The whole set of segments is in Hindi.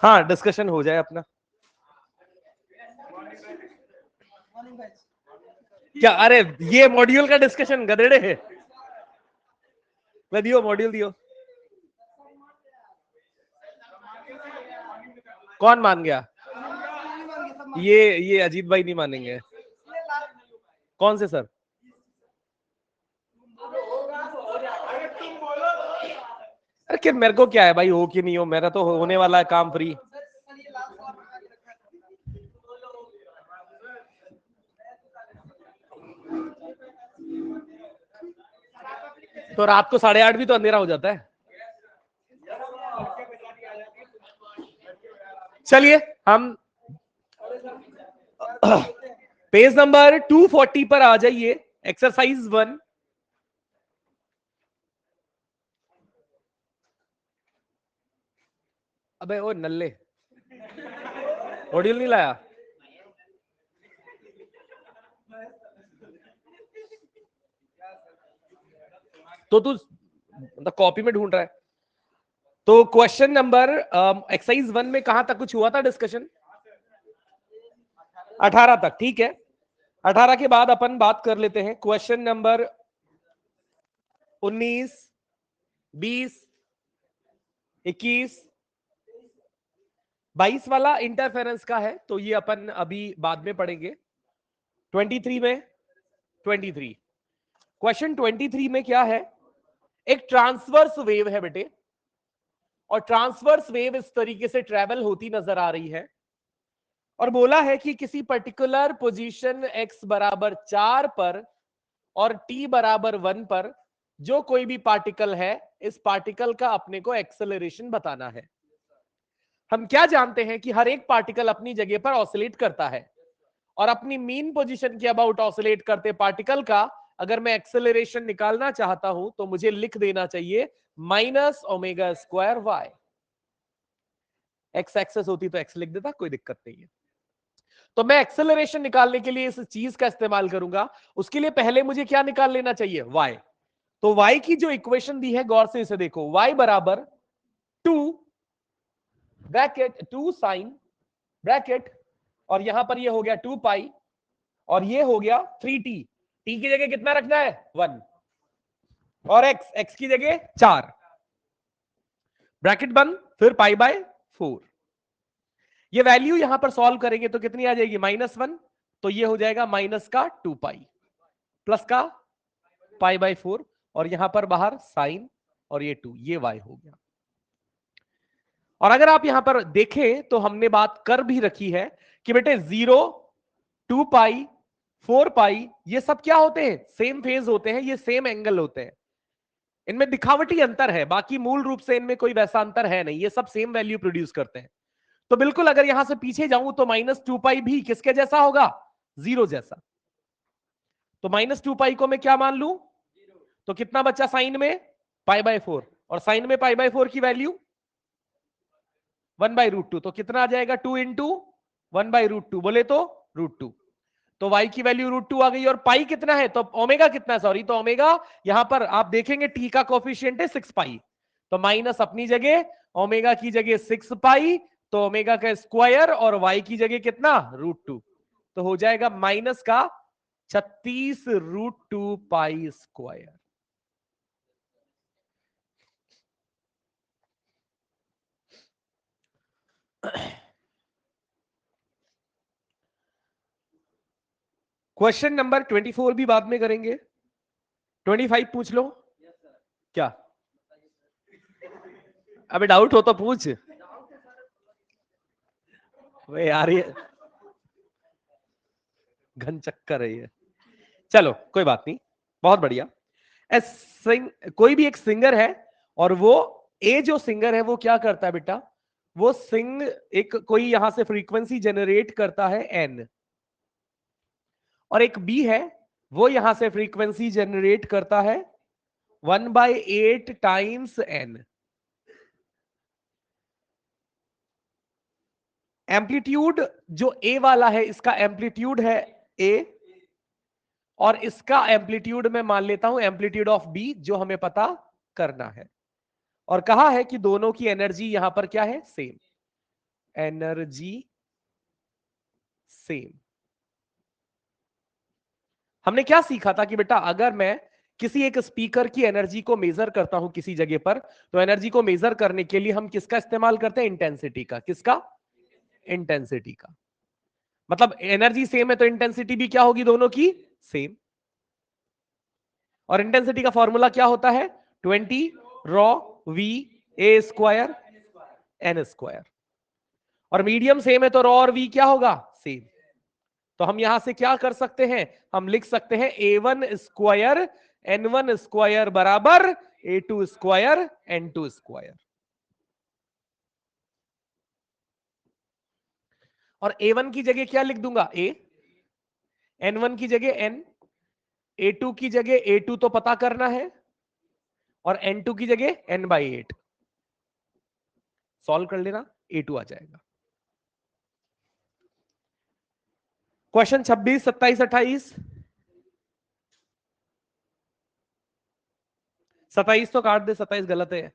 हाँ डिस्कशन हो जाए अपना। क्या? अरे ये मॉड्यूल का डिस्कशन गधेड़े है। मैं दियो मॉड्यूल दियो। कौन मान गया? ये अजीत भाई नहीं मानेंगे। कौन से सर? अरे कि मेरे को क्या है भाई, हो कि नहीं हो, मेरा तो होने वाला है काम फ्री। तो रात को 8:30 भी तो अंधेरा हो जाता है। चलिए हम पेज नंबर 240 पर आ जाइए। एक्सरसाइज 1। अबे ओ नल्ले, मॉड्यूल नहीं लाया? तो तू मतलब कॉपी में ढूंढ रहा है? तो क्वेश्चन नंबर एक्सरसाइज 1 में कहां तक कुछ हुआ था डिस्कशन? 18 तक, ठीक है। 18 के बाद अपन बात कर लेते हैं क्वेश्चन नंबर 19, 20, 21, 22 वाला इंटरफेरेंस का है, तो ये अपन अभी बाद में पढ़ेंगे। 23 में 23 क्वेश्चन 23 में क्या है? एक ट्रांसवर्स वेव है बेटे, और ट्रांसवर्स वेव इस तरीके से ट्रेवल होती नजर आ रही है, और बोला है कि किसी पर्टिकुलर पोजीशन x बराबर 4 पर और t बराबर 1 पर जो कोई भी पार्टिकल है, इस पार्टिकल का अपने को एक्सेलरेशन बताना है। हम क्या जानते हैं कि हर एक पार्टिकल अपनी जगह पर ऑसिलेट करता है, और अपनी मीन पोजीशन के अबाउट ऑसिलेट करते पार्टिकल का अगर मैं एक्सेलरेशन निकालना चाहता हूं तो मुझे लिख देना चाहिए minus omega square Y. X axis होती तो एक्स लिख देता, कोई दिक्कत नहीं है। तो मैं एक्सेलरेशन निकालने के लिए इस चीज का इस्तेमाल करूंगा। उसके लिए पहले मुझे क्या निकाल लेना चाहिए? y। तो y की जो इक्वेशन दी है गौर से इसे देखो, y बराबर 2 ब्रैकेट 2 साइन ब्रैकेट, और यहां पर ये हो गया 2 पाई, और ये हो गया 3t। t की जगह कितना रखना है? 1, और x की जगह 4, ब्रैकेट बंद, फिर पाई बाय 4। ये वैल्यू यहां पर सॉल्व करेंगे तो कितनी आ जाएगी? -1। तो ये हो जाएगा माइनस का 2 पाई प्लस का पाई बाय 4, और यहां पर बाहर साइन, और ये 2, ये y हो गया। और अगर आप यहां पर देखें तो हमने बात कर भी रखी है कि बेटे 0, 2 पाई, 4 पाई ये सब क्या होते हैं? सेम फेज होते हैं, ये सेम एंगल होते हैं। इनमें दिखावटी अंतर है, बाकी मूल रूप से इनमें कोई वैसा अंतर है नहीं, ये सब सेम वैल्यू प्रोड्यूस करते हैं। तो बिल्कुल अगर यहां से पीछे जाऊं तो -2 पाई भी किसके जैसा होगा? 0 जैसा। तो -2 पाई को मैं क्या मान लूं? तो कितना बच्चा साइन में? पाई बाय 4, और साइन में पाई बाय 4 की वैल्यू 1/√2। तो कितना आ जाएगा? 2 इंटू 1/√2, बोले तो √2। तो y की वैल्यू √2 आ गई। और पाई कितना है? तो ओमेगा कितना है? सॉरी, तो ओमेगा यहां पर आप देखेंगे टी का कोफिशिएंट है 6 पाई, तो माइनस अपनी जगह, ओमेगा की जगह 6 पाई, तो ओमेगा का स्क्वायर, और y की जगह कितना? √2। तो हो जाएगा माइनस का 36√2 पाई स्क्वायर। क्वेश्चन नंबर 24 भी बाद में करेंगे। 25 पूछ लो। क्या? अबे डाउट हो तो पूछ। वे यार ये घन चक्कर है ये। चलो कोई बात नहीं, बहुत बढ़िया। कोई भी एक सिंगर है, और वो ए जो सिंगर है वो क्या करता है बेटा? वो सिंग एक कोई यहां से फ्रीक्वेंसी जनरेट करता है एन, और एक बी है वो यहां से फ्रीक्वेंसी जनरेट करता है 1/8 टाइम्स एन। एम्पलीट्यूड जो ए वाला है इसका एम्पलीट्यूड है ए, और इसका एम्पलीट्यूड मैं मान लेता हूं एम्पलीट्यूड ऑफ बी, जो हमें पता करना है। और कहा है कि दोनों की एनर्जी यहां पर क्या है? सेम। Energy same. हमने क्या सीखा था कि बेटा अगर मैं किसी एक स्पीकर की एनर्जी को मेजर करता हूं किसी जगह पर, तो एनर्जी को मेजर करने के लिए हम किसका इस्तेमाल करते हैं? इंटेंसिटी का। किसका? इंटेंसिटी का। मतलब एनर्जी सेम है तो इंटेंसिटी भी क्या होगी? दोनों की सेम। और इंटेंसिटी का फॉर्मूला क्या होता है? 20 rho V A square N square. और मीडियम सेम है तो रॉ और वी क्या होगा? सेम। तो हम यहां से क्या कर सकते हैं? हम लिख सकते हैं A1 स्क्वायर N1 स्क्वायर बराबर A2 स्क्वायर N2 स्क्वायर। और A1 की जगह क्या लिख दूंगा? A, N1 की जगह N, A2 की जगह A2 तो पता करना है, और N2 की जगह N/8 सॉल्व कर लेना, A2 आ जाएगा। क्वेश्चन 26, 27, 28। 27 तो काट दे, 27 गलत है।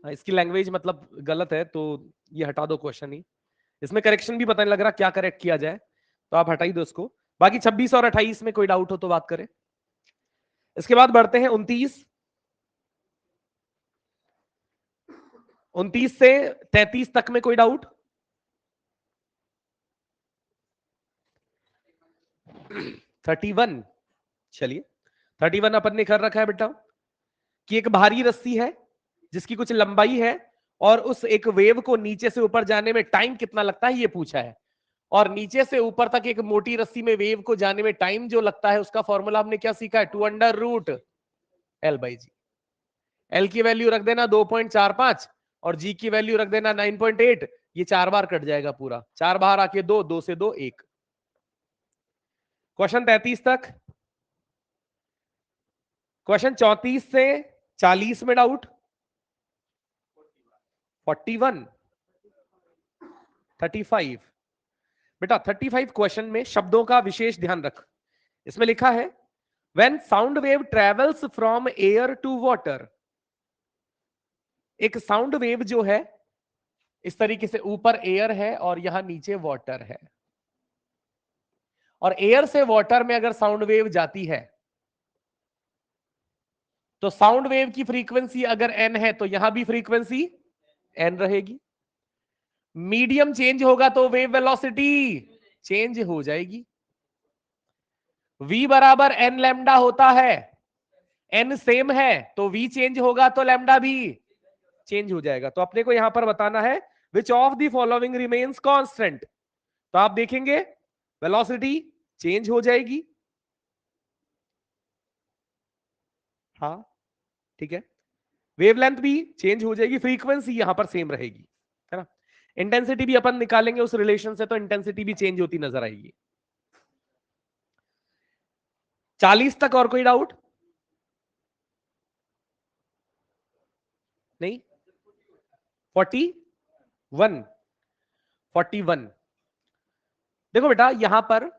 इसकी लैंग्वेज मतलब गलत है, तो ये हटा दो क्वेश्चन ही। इसमें करेक्शन भी पता नहीं लग रहा क्या करेक्ट किया जाए, तो आप हटा ही दो इसको। बाकी 26 और 28 में कोई डाउट हो तो बात करें। इसके बाद बढ़ते हैं 29। 29 से 33 तक में कोई डाउट? 31। चलिए, 31 अपन ने कर रखा है बेटा कि एक भारी रस्सी है जिसकी कुछ लंबाई है, और उस एक वेव को नीचे से ऊपर जाने में टाइम कितना लगता है ये पूछा है। और नीचे से ऊपर तक एक मोटी रस्सी में वेव को जाने में टाइम जो लगता है उसका फॉर्मूला हमने क्या सीखा है? 2√L/g। एल की वैल्यू रख देना 2.45 और जी की वैल्यू रख देना 9.8। ये 4 बार कट जाएगा पूरा, 4 बाहर आके 2, 2 से 2 1। क्वेश्चन 33 तक। क्वेश्चन 34 से 40 में डाउट? 41, 35। बेटा 35 क्वेश्चन में शब्दों का विशेष ध्यान रख। इसमें लिखा है when sound wave travels from air to water. एक साउंड वेव जो है इस तरीके से, ऊपर एयर है और यहां नीचे वाटर है, और एयर से वाटर में अगर साउंड वेव जाती है तो साउंड वेव की फ्रीक्वेंसी अगर एन है तो यहां भी फ्रीक्वेंसी एन रहेगी। मीडियम चेंज होगा तो वेव वेलोसिटी चेंज हो जाएगी। v बराबर एन लैम्डा होता है, एन सेम है तो v चेंज होगा तो लैम्डा भी चेंज हो जाएगा। तो अपने को यहां पर बताना है विच of the following remains constant. तो आप देखेंगे वेलोसिटी चेंज हो जाएगी, हाँ ठीक है, वेवलेंथ भी चेंज हो जाएगी, फ्रीक्वेंसी यहां पर सेम रहेगी, है ना। इंटेंसिटी भी अपन निकालेंगे उस रिलेशन से, तो इंटेंसिटी भी चेंज होती नजर आएगी। 40 तक और कोई डाउट नहीं? 41, 41। देखो बेटा यहां पर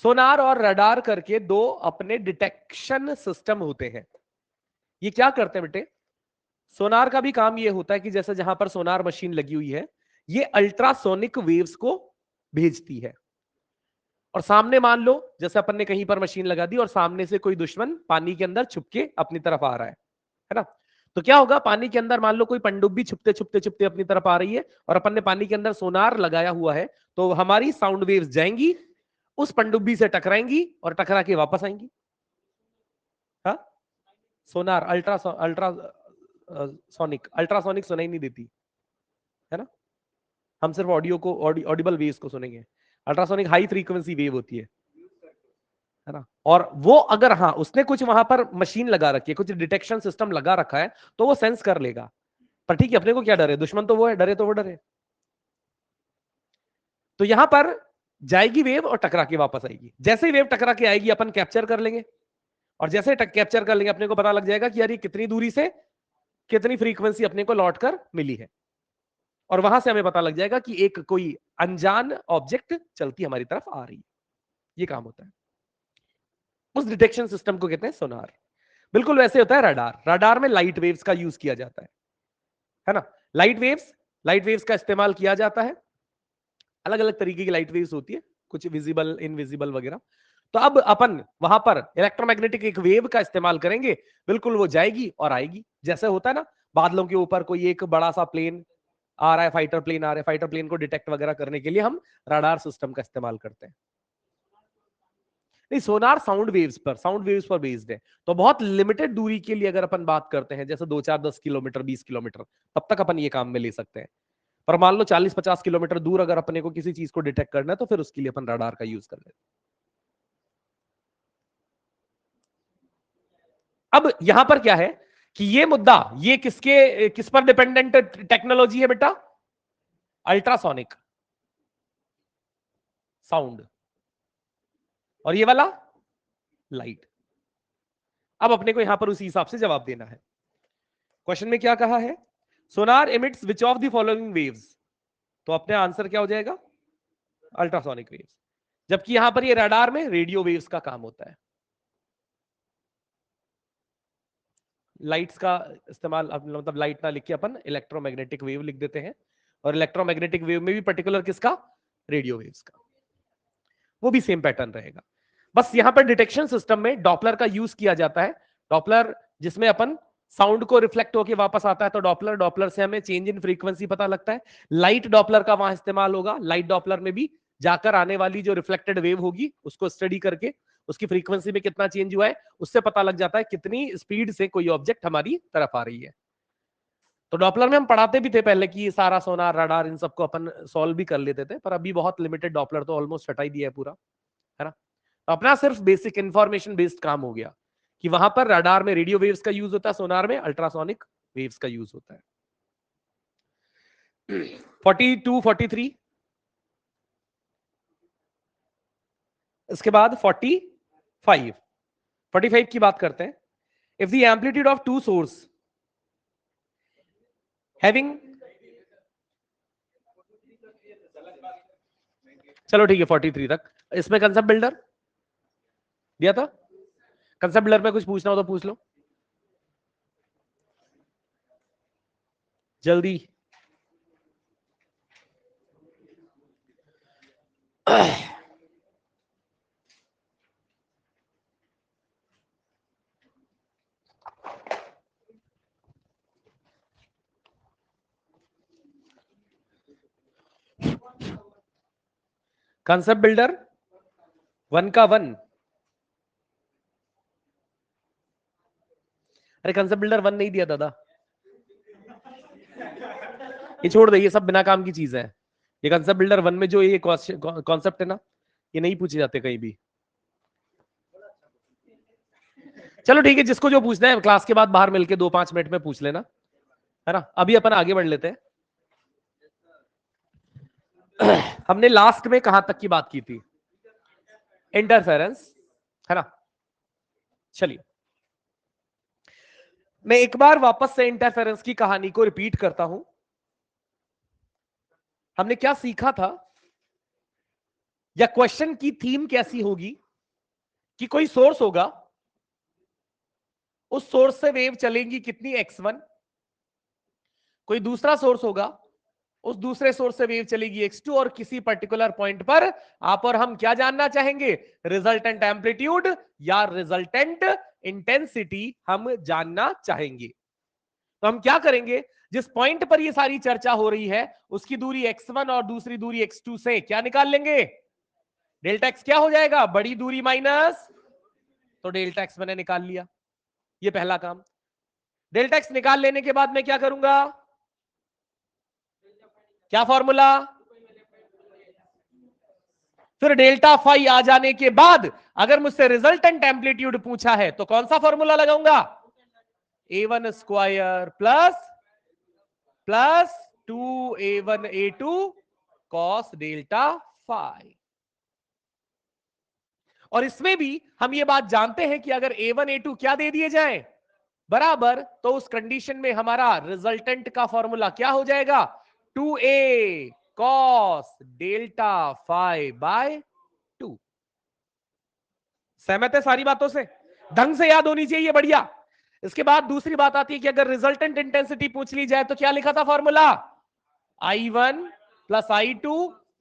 सोनार और रडार करके दो अपने डिटेक्शन सिस्टम होते हैं। ये क्या करते हैं बेटे? सोनार का भी काम ये होता है कि जैसे जहां पर सोनार मशीन लगी हुई है, ये अल्ट्रासोनिक वेव्स को भेजती है। और सामने मान लो जैसे अपन ने कहीं पर मशीन लगा दी और सामने से कोई दुश्मन पानी के अंदर छुपके अपनी तरफ आ रहा है ना। तो क्या होगा, पानी के अंदर मान लो कोई पनडुब्बी छुपते छुपते छुपते अपनी तरफ आ रही है, और अपन ने पानी के अंदर सोनार लगाया हुआ है, तो हमारी साउंड वेव्स जाएंगी, उस पनडुब्बी से टकराएंगी और टकरा के वापस आएंगी। हाँ, सोनार अल्ट्रा अल्ट्रा सोनिक, अल्ट्रासोनिक सुनाई नहीं देती है ना। हम सिर्फ ऑडियो को, ऑडिबल वेव्स को सुनेंगे। अल्ट्रासोनिक हाई फ्रीक्वेंसी वेव होती है ना। और वो अगर, हाँ उसने कुछ वहां पर मशीन लगा रखी है, कुछ डिटेक्शन सिस्टम लगा रखा है, तो वो सेंस कर लेगा। पर ठीक है, अपने को क्या डर है? दुश्मन तो वो है, डरे तो वो डरे। तो यहां पर जाएगी वेव और टकरा के वापस आएगी। जैसे ही वेव टकरा के आएगी अपन कैप्चर कर लेंगे, और जैसे कैप्चर कर लेंगे अपने को पता लग जाएगा कि यार ये कितनी दूरी से कितनी फ्रीक्वेंसी अपने को लौट कर मिली है, और वहां से हमें पता लग जाएगा कि एक कोई अनजान ऑब्जेक्ट चलती हमारी तरफ आ रही है। ये काम होता है। उस डिटेक्शन सिस्टम को कहते हैं सोनार। बिल्कुल वैसे होता है रडार। रडार में लाइट वेव्स का यूज किया जाता है ना। लाइट वेव्स का इस्तेमाल किया जाता है। अलग अलग तरीके की लाइट वेव्स होती है, कुछ विजिबल, इनविजिबल वगैरह। तो अब अपन वहां पर इलेक्ट्रोमैग्नेटिक एक वेव का इस्तेमाल करेंगे, बिल्कुल वो जाएगी और आएगी। जैसे होता है ना, बादलों के ऊपर कोई एक बड़ा सा प्लेन आ रहा है, फाइटर प्लेन आ रहा है, फाइटर प्लेन को डिटेक्ट वगैरह करने के लिए हम रडार सिस्टम का इस्तेमाल करते हैं। नहीं, सोनार साउंड वेव्स पर बेस्ड है। तो बहुत लिमिटेड दूरी के लिए अगर अपन बात करते हैं, जैसे 2 4 10 किलोमीटर 20 किलोमीटर, तब तक अपन ये काम में ले सकते हैं। पर मान लो 40 50 किलोमीटर दूर अगर अपने को किसी चीज को डिटेक्ट करना है, तो फिर उसके लिए अपन रडार का यूज कर लेते हैं। अब यहां पर क्या है कि ये मुद्दा, ये किस पर डिपेंडेंट टेक्नोलॉजी है बेटा? अल्ट्रासोनिक साउंड, और ये वाला लाइट। अब अपने को यहां पर उसी हिसाब से जवाब देना है। क्वेश्चन में क्या कहा है? Sonar emits which of the following waves. तो अपने आंसर क्या हो जाएगा? Ultrasonic waves. जबकि यहां पर ये रडार में रेडियो वेव्स का काम होता है। लाइट्स का इस्तेमाल, मतलब लाइट ना लिख के अपन इलेक्ट्रोमैग्नेटिक वेव लिख देते हैं, और इलेक्ट्रोमैग्नेटिक वेव में भी पर्टिकुलर किसका? रेडियो वेव्स का। वो भी सेम पैटर्न रहेगा। बस यहां पर डिटेक्शन सिस्टम में डॉपलर का यूज किया जाता है। डॉपलर जिसमें अपन साउंड को रिफ्लेक्ट होकर वापस आता है, तो डॉपलर से हमें चेंज इन फ्रीक्वेंसी पता लगता है। लाइट डॉपलर का वहां इस्तेमाल होगा। लाइट डॉपलर में भी जाकर आने वाली जो रिफ्लेक्टेड वेव होगी, उसको स्टडी करके उसकी फ्रीक्वेंसी में कितना चेंज हुआ है, उससे पता लग जाता है कितनी स्पीड से कोई ऑब्जेक्ट हमारी तरफ आ रही है। तो डॉपलर में हम पढ़ाते भी थे पहले कि सारा सोनार, रडार, इन सबको अपन सॉल्व भी कर लेते थे, पर अभी बहुत लिमिटेड। डॉपलर तो ऑलमोस्ट हटा ही दिया है पूरा, है ना। तो अपना सिर्फ बेसिक इंफॉर्मेशन बेस्ड काम हो गया कि वहां पर रडार में रेडियो वेव्स का यूज होता है, सोनार में अल्ट्रासोनिक वेव्स का यूज होता है। 42 43, इसके बाद 45 की बात करते हैं। If the amplitude of two source having, चलो ठीक है 43 तक। इसमें कंसेप्ट बिल्डर दिया था। कंसेप्ट बिल्डर में कुछ पूछना हो तो पूछ लो जल्दी। कंसेप्ट बिल्डर 1 का 1। अरे कंसेप्ट बिल्डर 1 नहीं दिया दादा, ये छोड़ दे, ये सब बिना काम की चीज है। ये कंसेप्ट बिल्डर 1 में जो ये कॉन्सेप्ट है ना, ये नहीं पूछे जाते कहीं भी। चलो ठीक है, जिसको जो पूछना है क्लास के बाद बाहर मिलके 2-5 मिनट में पूछ लेना, है ना। अभी अपन आगे बढ़ लेते हैं। हमने लास्ट में कहां तक की बात की थी? इंटरफेरेंस, है ना। चलिए मैं एक बार वापस से इंटरफेरेंस की कहानी को रिपीट करता हूं। हमने क्या सीखा था, या क्वेश्चन की थीम कैसी होगी कि कोई सोर्स होगा, उस सोर्स से वेव चलेगी कितनी, x1। कोई दूसरा सोर्स होगा, उस दूसरे सोर्स से वेव चलेगी x2, और किसी पर्टिकुलर पॉइंट पर आप और हम क्या जानना चाहेंगे? रिजल्टेंट एम्पलीट्यूड या रिजल्टेंट इंटेंसिटी हम जानना चाहेंगे। तो हम क्या करेंगे, जिस पॉइंट पर ये सारी चर्चा हो रही है उसकी दूरी x1 और दूसरी दूरी x2 से क्या निकाल लेंगे? डेल्टा x क्या हो जाएगा? बड़ी दूरी माइनस, तो डेल्टा x मैंने निकाल लिया। ये पहला काम। डेल्टा x निकाल लेने के बाद मैं क्या करूंगा? क्या फॉर्मूला? फिर डेल्टा फाई आ जाने के बाद अगर मुझसे रिजल्टेंट एम्पलीट्यूड पूछा है तो कौन सा फॉर्मूला लगाऊंगा? a1 square plus 2a1 a2 cos delta phi. और इसमें भी हम ये बात जानते हैं कि अगर a1 a2 क्या दे दिए जाए बराबर, तो उस कंडीशन में हमारा रिजल्टेंट का फॉर्मूला क्या हो जाएगा? 2a cos delta phi by 2। सहमत है सारी बातों से? ढंग से याद होनी चाहिए, बढ़िया। इसके बाद दूसरी बात आती है कि अगर रिजल्टेंट इंटेंसिटी पूछ ली जाए तो क्या लिखा था formula? I1 plus I2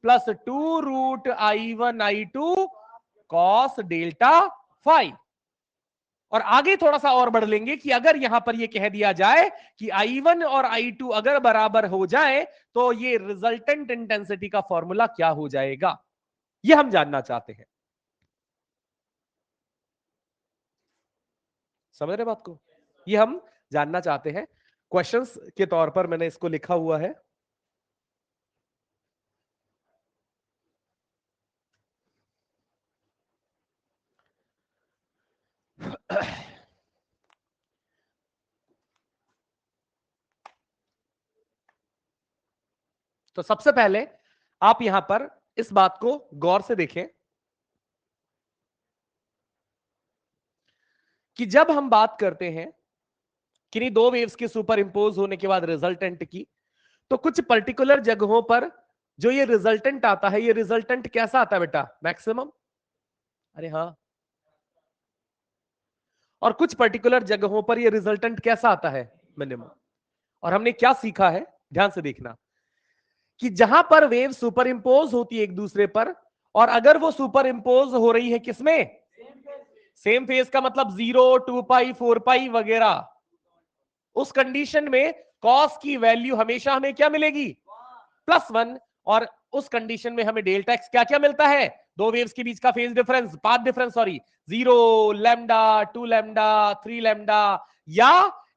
plus 2 root I1 I2 cos delta phi. और आगे थोड़ा सा और बढ़ लेंगे कि अगर यहां पर यह कह दिया जाए कि I1 और I2 अगर बराबर हो जाए तो ये रिजल्टेंट इंटेंसिटी का फॉर्मूला क्या हो जाएगा, यह हम जानना चाहते हैं। समझ रहे बात को? ये हम जानना चाहते हैं। क्वेश्चंस के तौर पर मैंने इसको लिखा हुआ है। तो सबसे पहले आप यहां पर इस बात को गौर से देखें कि जब हम बात करते हैं किन्हीं दो वेव्स के सुपर इंपोज होने के बाद रिजल्टेंट की, तो कुछ पर्टिकुलर जगहों पर जो ये रिजल्टेंट आता है, ये रिजल्टेंट कैसा आता है बेटा? मैक्सिमम। अरे हाँ। और कुछ पर्टिकुलर जगहों पर ये रिजल्टेंट कैसा आता है? मिनिमम। और हमने क्या सीखा है, ध्यान से देखना, कि जहां पर वेव सुपर इंपोज होती है एक दूसरे पर, और अगर वो सुपर इंपोज हो रही है किसमें? सेम फेज का मतलब 0, 2 पाई, 4 पाई वगैरह, उस कंडीशन में कॉस की वैल्यू हमेशा हमें क्या मिलेगी? +1। और उस कंडीशन में हमें डेल्टा एक्स क्या क्या मिलता है? दो वेव्स के बीच का phase difference, path difference, sorry, 0, lambda, 2 lambda, 3 lambda या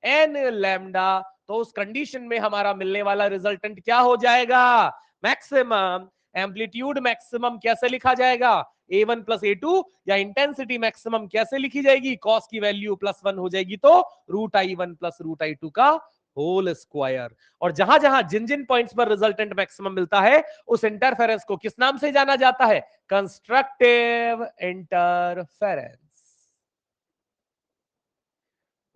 n लैम्डा। तो उस कंडीशन में हमारा मिलने वाला रिजल्टेंट क्या हो जाएगा? मैक्सिमम। एम्पलीट्यूड मैक्सिमम कैसे लिखा जाएगा? A1 plus A2। या इंटेंसिटी मैक्सिमम कैसे लिखी जाएगी? कॉस की वैल्यू +1 हो जाएगी तो √I1 प्लस √I2 का होल स्क्वायर। और जहां जहां जिन जिन पॉइंट्स पर रिजल्टेंट मैक्सिमम मिलता है, उस इंटरफेरेंस को किस नाम से जाना जाता है? Constructive interference.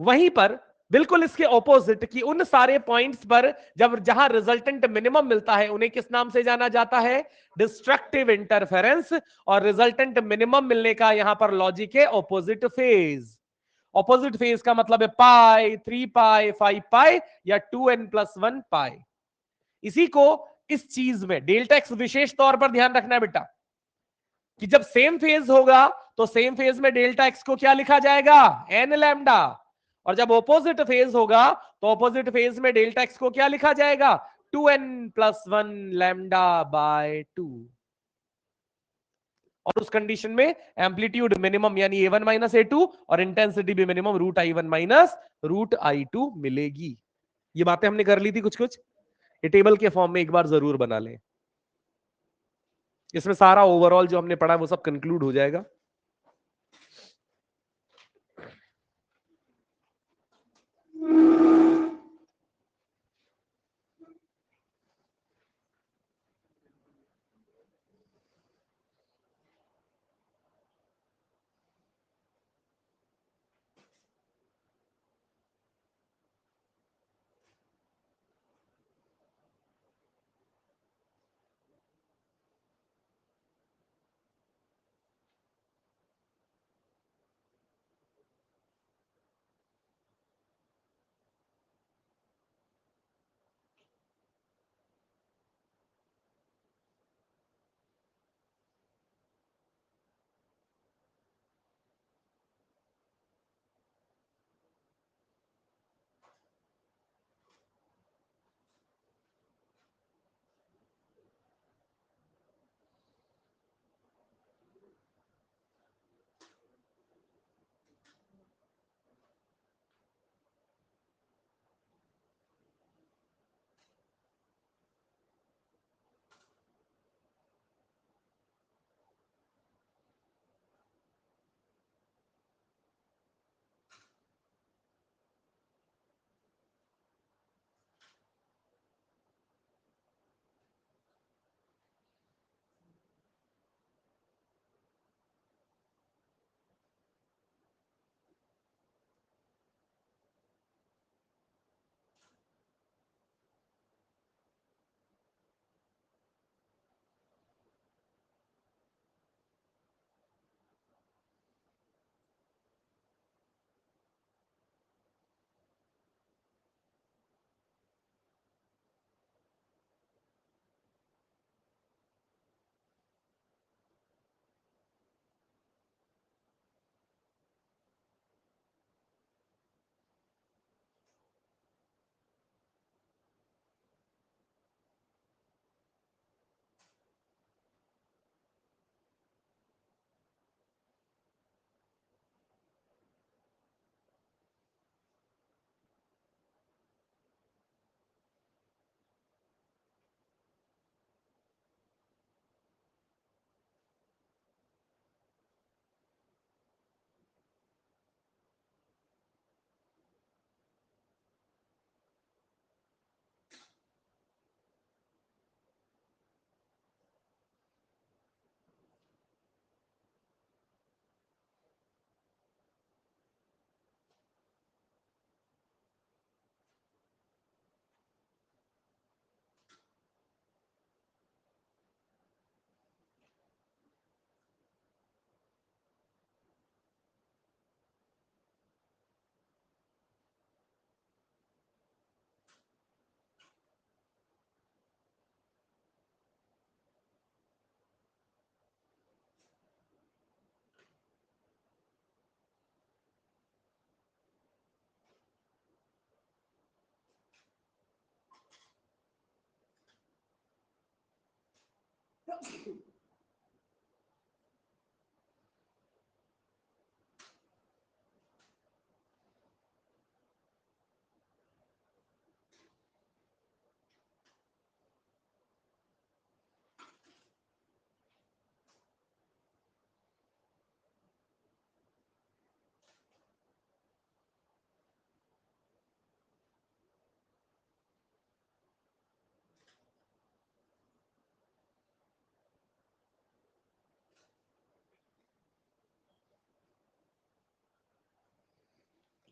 वहीं पर बिल्कुल इसके ऑपोजिट कि उन सारे पॉइंट्स पर जब जहां रिजल्टेंट मिनिमम मिलता है, उन्हें किस नाम से जाना जाता है? Destructive interference. और रिजल्टेंट मिनिमम मिलने का यहां पर लॉजिक है ऑपोजिट फेज। ऑपोजिट फेज का मतलब है पाई, 3 पाई, 5 पाई या 2n+1 पाई। इसी को इस चीज में डेल्टा एक्स विशेष तौर पर ध्यान रखना है बेटा, कि जब सेम फेज होगा तो सेम फेज में डेल्टा एक्स को क्या लिखा जाएगा? N lambda. और जब ऑपोजिट फेज होगा तो ऑपोजिट फेज में डेल्टा एक्स को क्या लिखा जाएगा? 2n+1 लैम्डा/2। और उस कंडीशन में एम्पलीट्यूड मिनिमम यानी A1 - A2 और इंटेंसिटी भी मिनिमम √I1 - √I2 मिलेगी। ये बातें हमने कर ली थी कुछ कुछ, ये टेबल के फॉर्म में एक बार जरूर बना लें। इसमें सारा ओवरऑल जो हमने पढ़ा वो सब कंक्लूड हो जाएगा।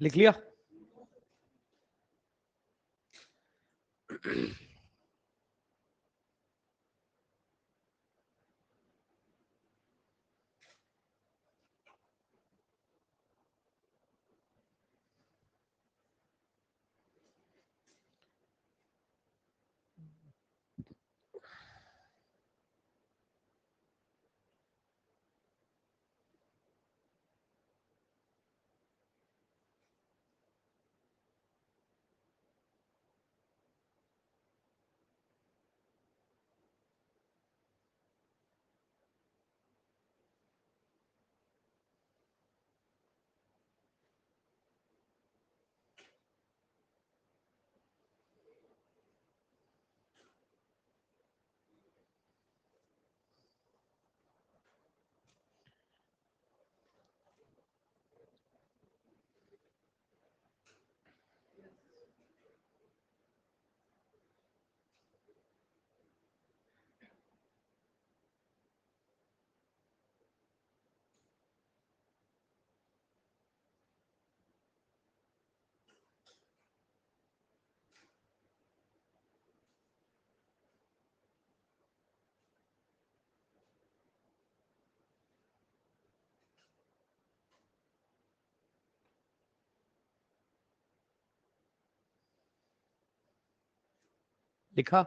लिख लिया? लिखा?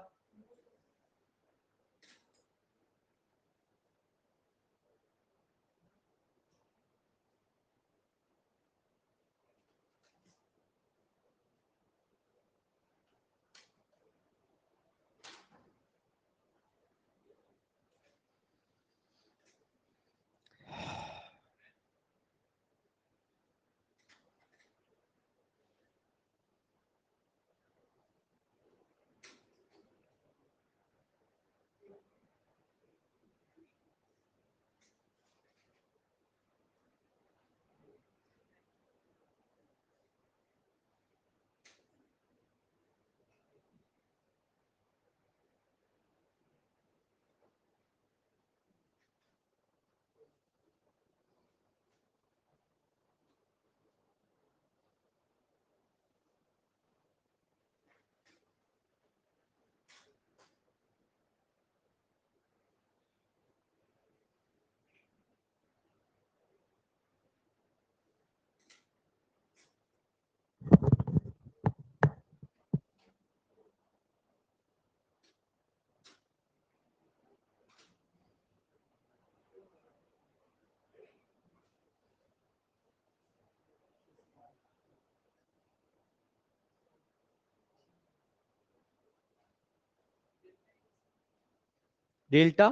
डेल्टा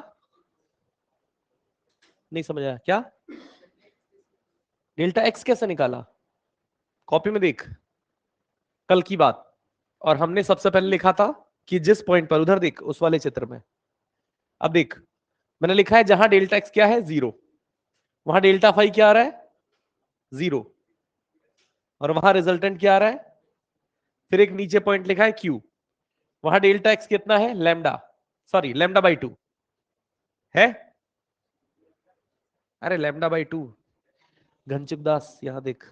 नहीं समझ आया क्या? डेल्टा एक्स कैसे निकाला? कॉपी में देख, कल की बात। और हमने सबसे पहले लिखा था कि जिस पॉइंट पर, उधर देख उस वाले चित्र में, अब देख मैंने लिखा है जहां डेल्टा एक्स क्या है 0, वहां डेल्टा फाई क्या आ रहा है 0, और वहां रिजल्टेंट क्या आ रहा है, फिर एक नीचे पॉइंट लिखा है क्यू, वहां डेल्टा एक्स कितना है लैम्डा, सॉरी लैम्डा बाई 2 है। अरे लैम्डा बाई 2, घनचुक दास यहां देख,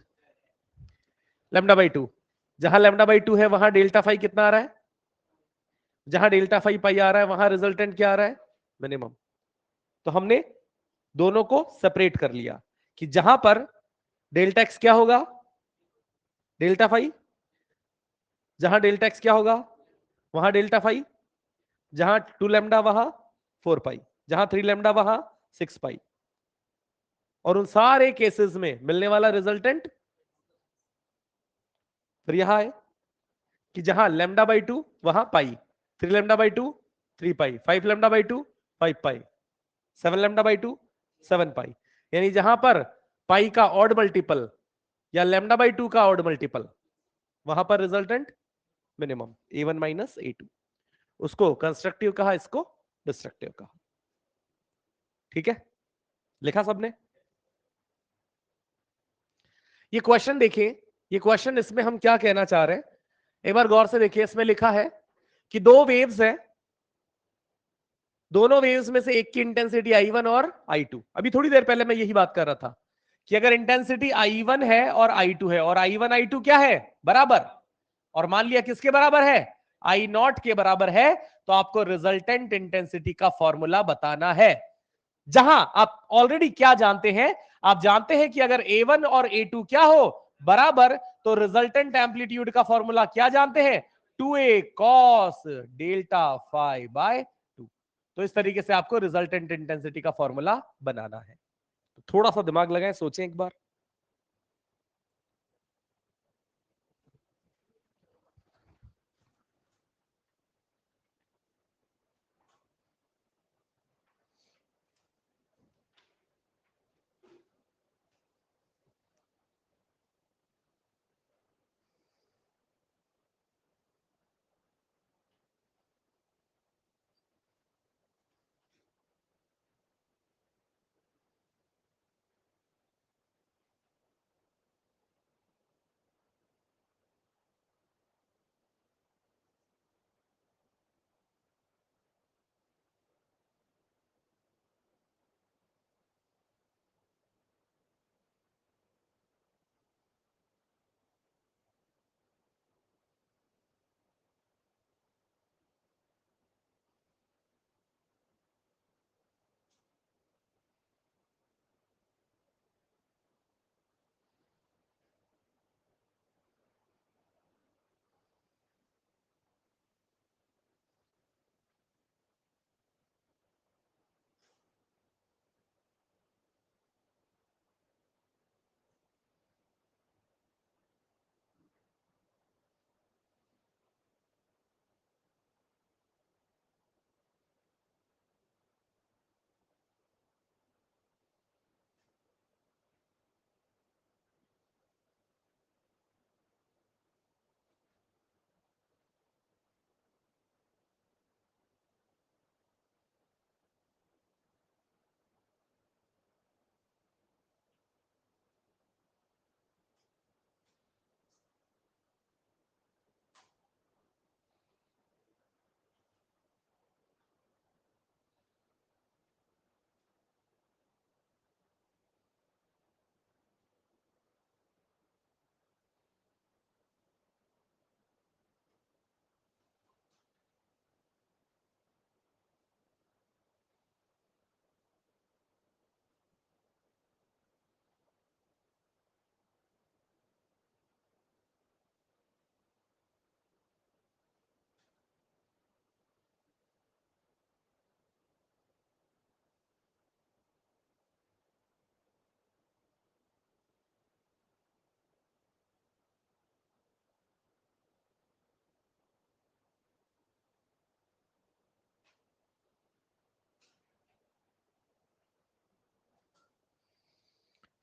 लैम्डा बाई 2, जहां लैम्डा बाई 2 है वहां डेल्टा फाई कितना आ रहा है, जहां डेल्टा फाई पाई आ रहा है वहां रिजल्टेंट क्या आ रहा है मिनिमम। तो हमने दोनों को सेपरेट कर लिया कि जहां पर डेल्टा एक्स क्या होगा डेल्टा फाई, जहां डेल्टा एक्स क्या होगा वहां डेल्टा फाई, जहां 2 लैम्डा वहां 4 पाई, जहां 3 लैम्डा वहां 6 पाई, और उन सारे केसेस में मिलने वाला रिजल्टेंट फिर यहां है कि जहां लैम्डा बाई 2 वहां पाई, 3 lambda by 2 3 pi, 5 lambda by 2 5 pi, 7 lambda by 2 7 पाई, यानी जहां पर पाई का ऑड मल्टीपल या लैम्डा बाई 2 का ऑड मल्टीपल, वहां पर resultant minimum A1 minus A2, उसको कंस्ट्रक्टिव कहा, इसको डिस्ट्रक्टिव कहा। ठीक है, लिखा सबने? ये क्वेश्चन देखिए, ये क्वेश्चन, इसमें हम क्या कहना चाह रहे हैं, एक बार गौर से देखिए। इसमें लिखा है कि दो वेव्स हैं, दोनों वेव्स में से एक की इंटेंसिटी I1 और I2। अभी थोड़ी देर पहले मैं यही बात कर रहा था कि अगर इंटेंसिटी I1 है और I2 है, और I1 I2 क्या है, बराबर, और मान लिया किसके बराबर है, I0 के बराबर है, तो आपको रिजल्टेंट इंटेंसिटी का फॉर्मूला बताना है। जहां आप ऑलरेडी क्या जानते हैं, आप जानते हैं कि अगर A1 और A2 क्या हो, बराबर, तो रिजल्टेंट एम्पलीट्यूड का फॉर्मूला क्या जानते हैं, 2a cos delta phi by 2। तो इस तरीके से आपको रिजल्टेंट इंटेंसिटी का फॉर्मूला बनाना है। तो थोड़ा सा दिमाग लगाएं, सोचें एक बार।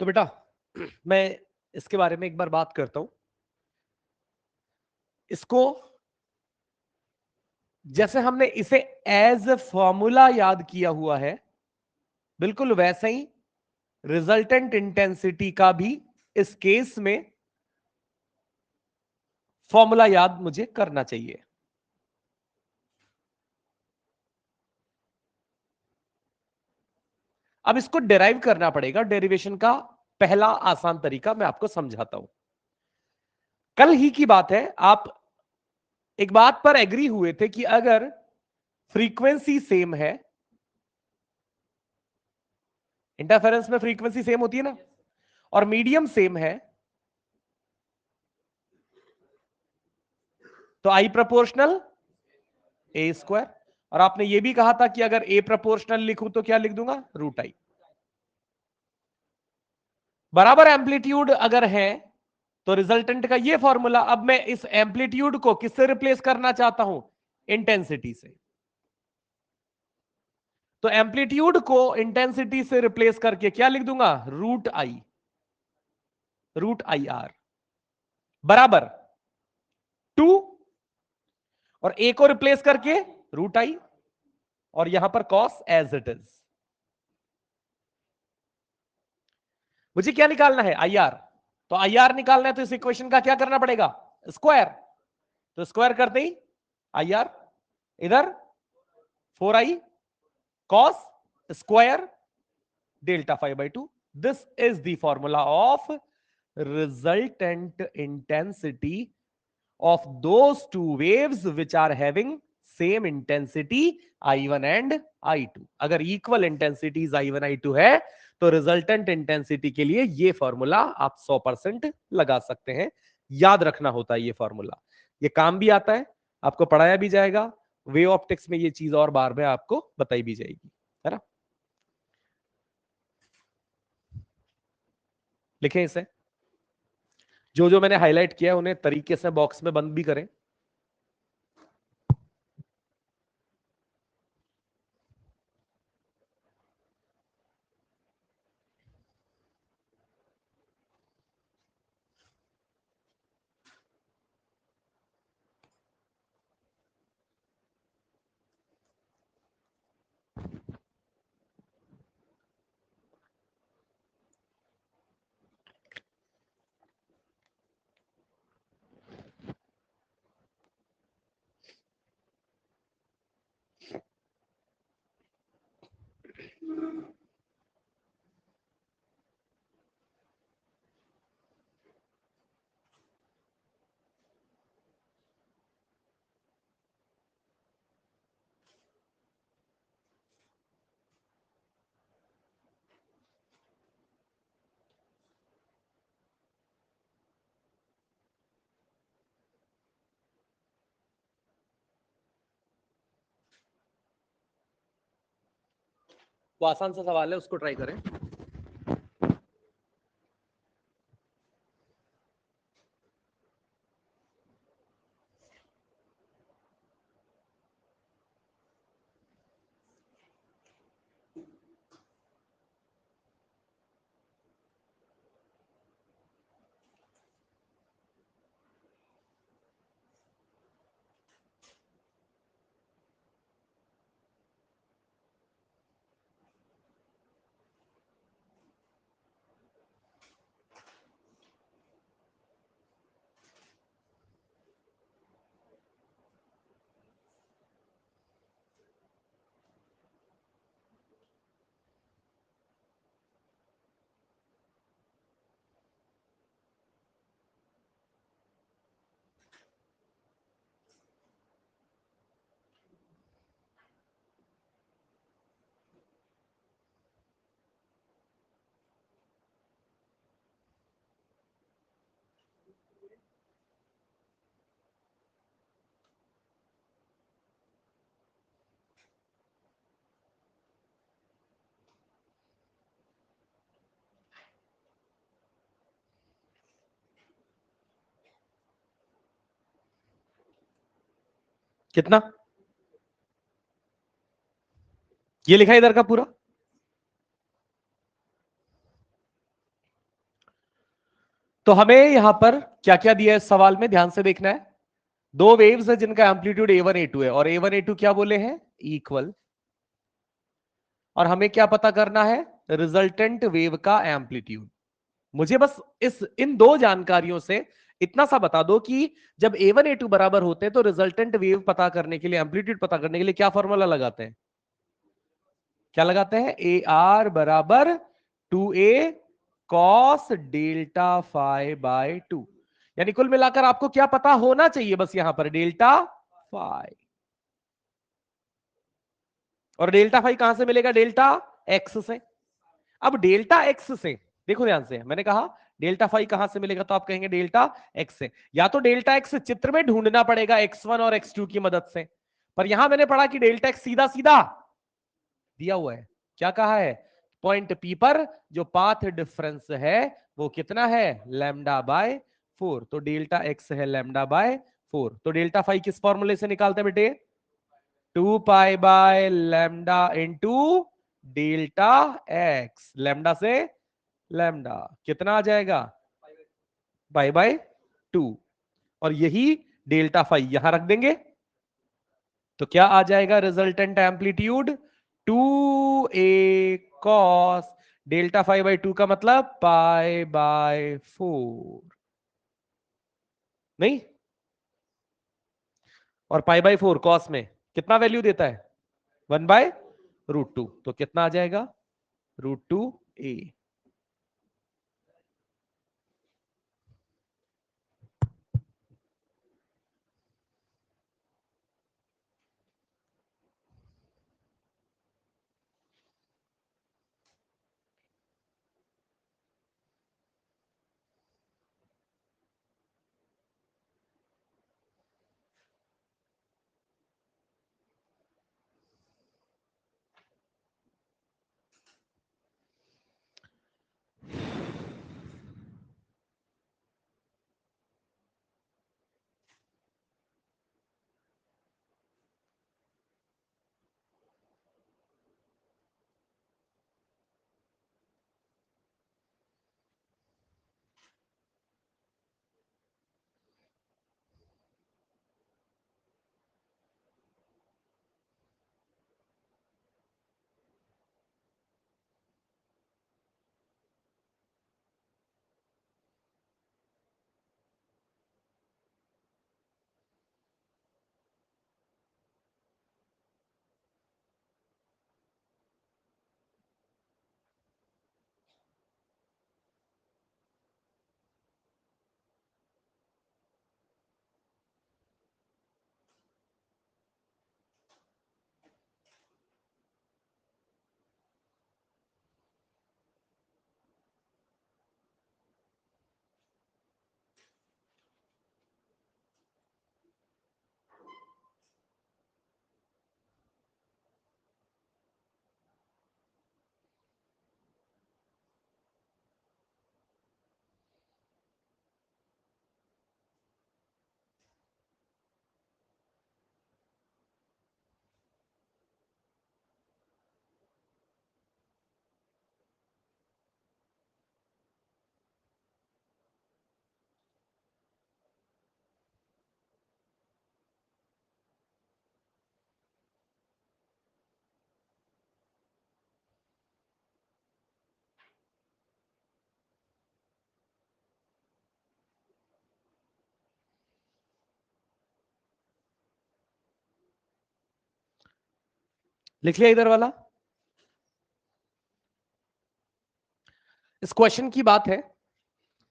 तो बेटा मैं इसके बारे में एक बार बात करता हूं। इसको जैसे हमने इसे एज फॉर्मूला याद किया हुआ है, बिल्कुल वैसे ही रिजल्टेंट इंटेंसिटी का भी इस केस में फॉर्मूला याद मुझे करना चाहिए। अब इसको डेराइव करना पड़ेगा। डेरिवेशन का पहला आसान तरीका मैं आपको समझाता हूं। कल ही की बात है, आप एक बात पर एग्री हुए थे कि अगर फ्रीक्वेंसी सेम है, इंटरफेरेंस में फ्रीक्वेंसी सेम होती है ना, और मीडियम सेम है, तो आई प्रोपोर्शनल ए स्क्वायर। और आपने यह भी कहा था कि अगर ए प्रोपोर्शनल लिखूं तो क्या लिख दूंगा, रूट आई। बराबर एम्पलीट्यूड अगर है तो रिजल्टेंट का ये फॉर्मूला। अब मैं इस एम्पलीट्यूड को किससे रिप्लेस करना चाहता हूं, इंटेंसिटी से। तो एम्पलीट्यूड को इंटेंसिटी से रिप्लेस करके क्या लिख दूंगा, रूट आई आर बराबर 2, और ए को रिप्लेस करके रूट आई, और यहां पर कॉस एज इट इज। मुझे क्या निकालना है, आई आर। तो आई आर निकालना है तो इस इक्वेशन का क्या करना पड़ेगा, स्क्वायर। तो स्क्वायर करते ही आई आर इधर 4i cos square delta 5/2। This is the formula of resultant intensity of those two waves which are having same intensity I1 and I2। अगर इक्वल इंटेंसिटीज I1 I2 है तो रिजल्टेंट इंटेंसिटी के लिए ये फॉर्मूला आप 100% लगा सकते हैं। याद रखना होता है ये फॉर्मूला, ये काम भी आता है, आपको पढ़ाया भी जाएगा, वेव ऑप्टिक्स में ये चीज और बार में आपको बताई भी जाएगी, है ना। लिखें इसे, जो जो मैंने हाईलाइट किया है उन्हें तरीके से बॉक्स में बंद भी करें। वो आसान सा सवाल है, उसको ट्राई करें। कितना ये लिखा है इधर का पूरा। तो हमें यहां पर क्या क्या दिया है इस सवाल में, ध्यान से देखना है। दो वेव्स है जिनका एम्पलीट्यूड A1 A2 है, और A1 A2 क्या बोले हैं, इक्वल। और हमें क्या पता करना है, रिजल्टेंट वेव का एम्पलीट्यूड। मुझे बस इन दो जानकारियों से इतना सा बता दो कि जब A1 A2 बराबर होते हैं तो रिजल्टेंट वेव पता करने के लिए, एम्पलीट्यूड पता करने के लिए क्या फॉर्मूला लगाते हैं, क्या लगाते हैं, AR बराबर 2A cos delta five by 2। यानी कुल मिलाकर आपको क्या पता होना चाहिए, बस यहां पर डेल्टा फाइव। और डेल्टा फाइव कहां से मिलेगा, डेल्टा एक्स से। अब डेल्टा एक्स से देखो ध्यान से, मैंने कहा डेल्टा फाइव कहां से मिलेगा, तो आप कहेंगे डेल्टा एक्स से। या तो डेल्टा एक्स चित्र में ढूंढना पड़ेगा x1 और x2 की मदद से, पर यहां मैंने पढ़ा कि डेल्टा एक्स सीधा सीधा दिया हुआ है। क्या कहा है, पॉइंट पी पर जो पाथ डिफरेंस है वो कितना है, लैम्डा बाय 4। तो डेल्टा एक्स है लैम्डा बाय 4। तो डेल्टा फाइव किस फॉर्मूले से निकालते हैं बेटे, 2 pi by lambda into delta x, lambda से लैम्डा कितना आ जाएगा, पाई बाय 2, और यही डेल्टा फाई यहां रख देंगे, तो क्या आ जाएगा resultant amplitude 2a cos delta phi by 2 का मतलब पाई बाय 4, नहीं, और पाई बाय 4 कॉस में कितना वैल्यू देता है 1/√2, तो कितना आ जाएगा √2a। लिख लिया इधर वाला, इस क्वेश्चन की बात है,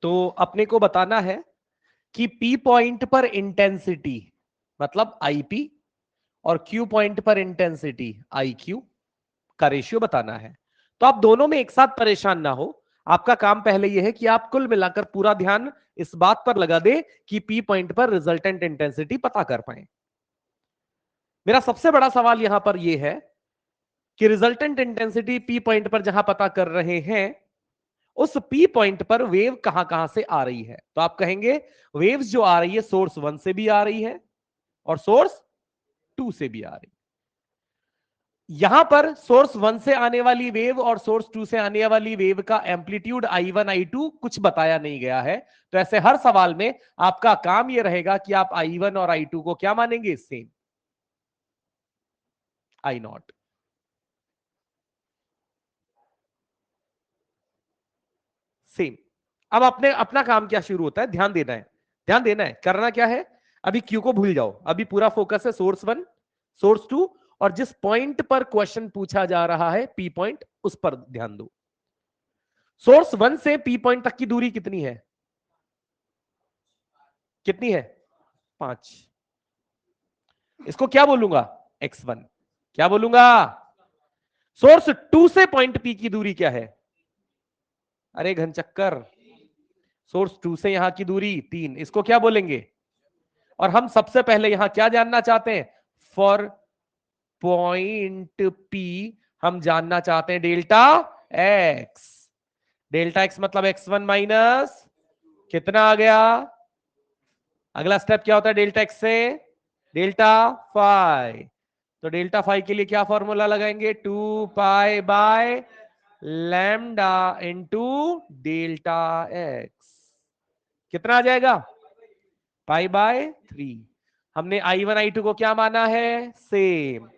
तो अपने को बताना है कि पी पॉइंट पर इंटेंसिटी मतलब आईपी और क्यू पॉइंट पर इंटेंसिटी आई क्यू का रेशियो बताना है। तो आप दोनों में एक साथ परेशान ना हो, आपका काम पहले यह है कि आप कुल मिलाकर पूरा ध्यान इस बात पर लगा दे कि पी पॉइंट पर रिजल्टेंट इंटेंसिटी पता कर पाए। मेरा सबसे बड़ा सवाल यहां पर यह है कि रिजल्टेंट इंटेंसिटी पी पॉइंट पर जहां पता कर रहे हैं, उस पी पॉइंट पर वेव कहां कहां से आ रही है। तो आप कहेंगे वेव्स जो आ रही है सोर्स 1 से भी आ रही है और सोर्स 2 से भी आ रही है। यहां पर सोर्स 1 से आने वाली वेव और सोर्स 2 से आने वाली वेव का एम्पलीट्यूड I1 I2 कुछ बताया नहीं गया है, तो ऐसे हर सवाल में आपका काम यह रहेगा कि आप I1 और I2 को क्या मानेंगे, सेम, I0। सेम। अब अपने अपना काम क्या शुरू होता है, ध्यान देना है, ध्यान देना है, करना क्या है, अभी क्यू को भूल जाओ, अभी पूरा फोकस है सोर्स 1 सोर्स 2 और जिस पॉइंट पर क्वेश्चन पूछा जा रहा है पी पॉइंट, उस पर ध्यान दो। सोर्स 1 से पी पॉइंट तक की दूरी कितनी है, कितनी है, 5। इसको क्या बोलूंगा, x1। क्या बोलूंगा, सोर्स 2 से पॉइंट पी की दूरी क्या है, अरे घनचक्कर, सोर्स 2 से यहां की दूरी 3, इसको क्या बोलेंगे। और हम सबसे पहले यहां क्या जानना चाहते हैं, फॉर पॉइंट पी हम जानना चाहते हैं डेल्टा एक्स। डेल्टा एक्स मतलब x1 माइनस कितना आ गया, अगला स्टेप क्या होता है डेल्टा एक्स से, डेल्टा फाई। तो डेल्टा फाई के लिए क्या फॉर्मूला लगाएंगे, 2 pi by lambda into delta x. कितना आ जाएगा, पाई बाय 3। हमने I1 I2 को क्या माना है, सेम।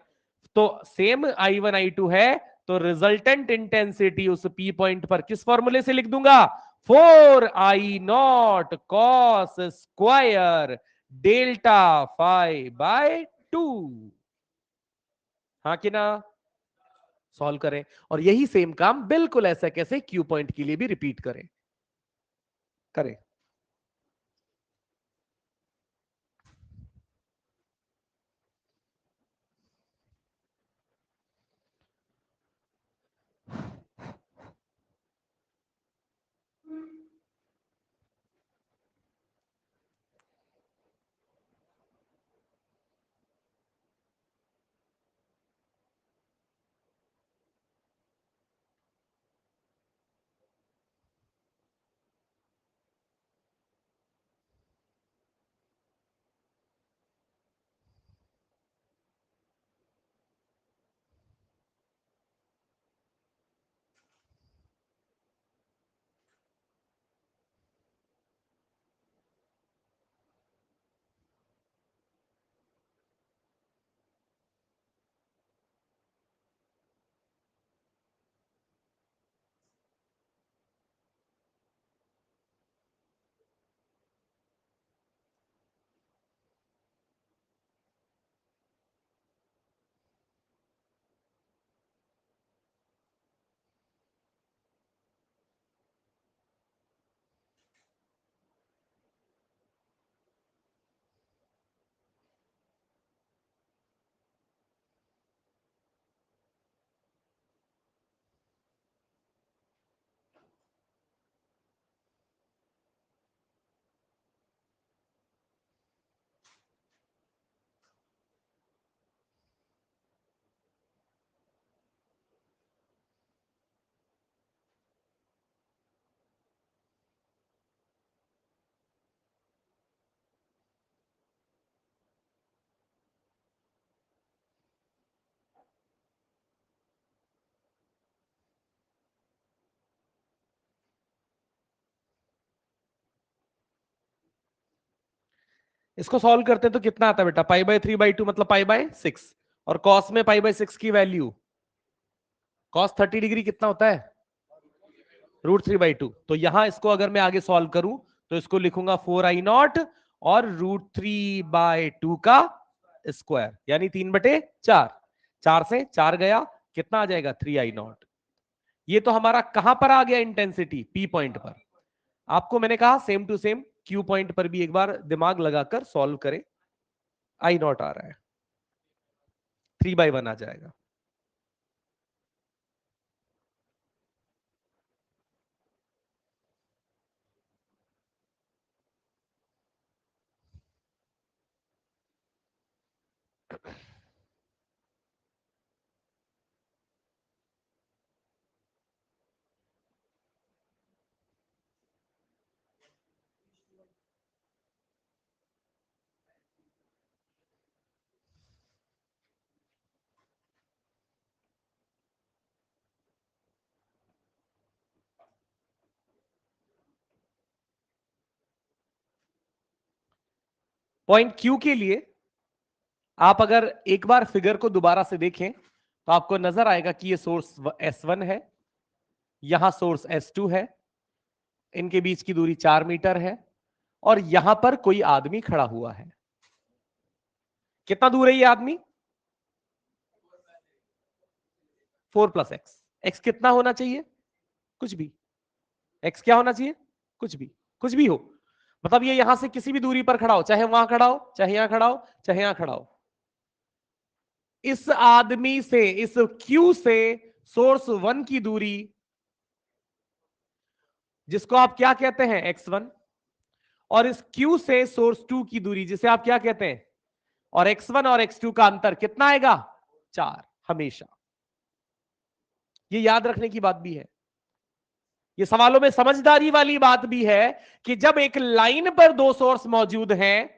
तो सेम I1 I2 है, तो रिजल्टेंट इंटेंसिटी उस P पॉइंट पर किस फॉर्मूले से लिख दूंगा, 4I0 cos square delta phi by 2। हाँ कि ना, सॉल्व करें और यही सेम काम बिल्कुल ऐसा कैसे Q पॉइंट के लिए भी रिपीट करें। इसको सॉल्व करते तो कितना आता है बेटा, पाई बाय 3/2 मतलब पाई बाय 6, और कॉस में पाई बाय 6 की वैल्यू, कॉस 30 डिग्री कितना होता है, √3/2। तो यहां इसको अगर मैं आगे सॉल्व करूं तो इसको लिखूंगा 4I0 और √3/2 का स्क्वायर, यानी 3/4। 4 से 4 गया, कितना आ जाएगा, 3I0। ये तो हमारा कहां पर आ गया इंटेंसिटी, पी पॉइंट पर। आपको मैंने कहा same to same Q point पर भी एक बार दिमाग लगाकर सॉल्व करें। I0 आ रहा है, 3/1 आ जाएगा। पॉइंट क्यू के लिए आप अगर एक बार फिगर को दोबारा से देखें तो आपको नजर आएगा कि ये सोर्स S1 है, यहां सोर्स S2 है, इनके बीच की दूरी 4 मीटर है, और यहां पर कोई आदमी खड़ा हुआ है। कितना दूर है ये आदमी, 4 + x। x कितना होना चाहिए, कुछ भी। x क्या होना चाहिए, कुछ भी, कुछ भी हो, मतलब ये यहां से किसी भी दूरी पर खड़ा हो, चाहे वहां खड़ा हो, चाहे यहां खड़ा हो, चाहे यहां खड़ा हो। इस आदमी से, इस Q से सोर्स 1 की दूरी, जिसको आप क्या कहते हैं, x1, और इस Q से सोर्स 2 की दूरी, जिसे आप क्या कहते हैं, और x1 और x2 का अंतर कितना आएगा, 4, हमेशा। ये याद रखने की बात भी है, ये सवालों में समझदारी वाली बात भी है कि जब एक लाइन पर दो सोर्स मौजूद हैं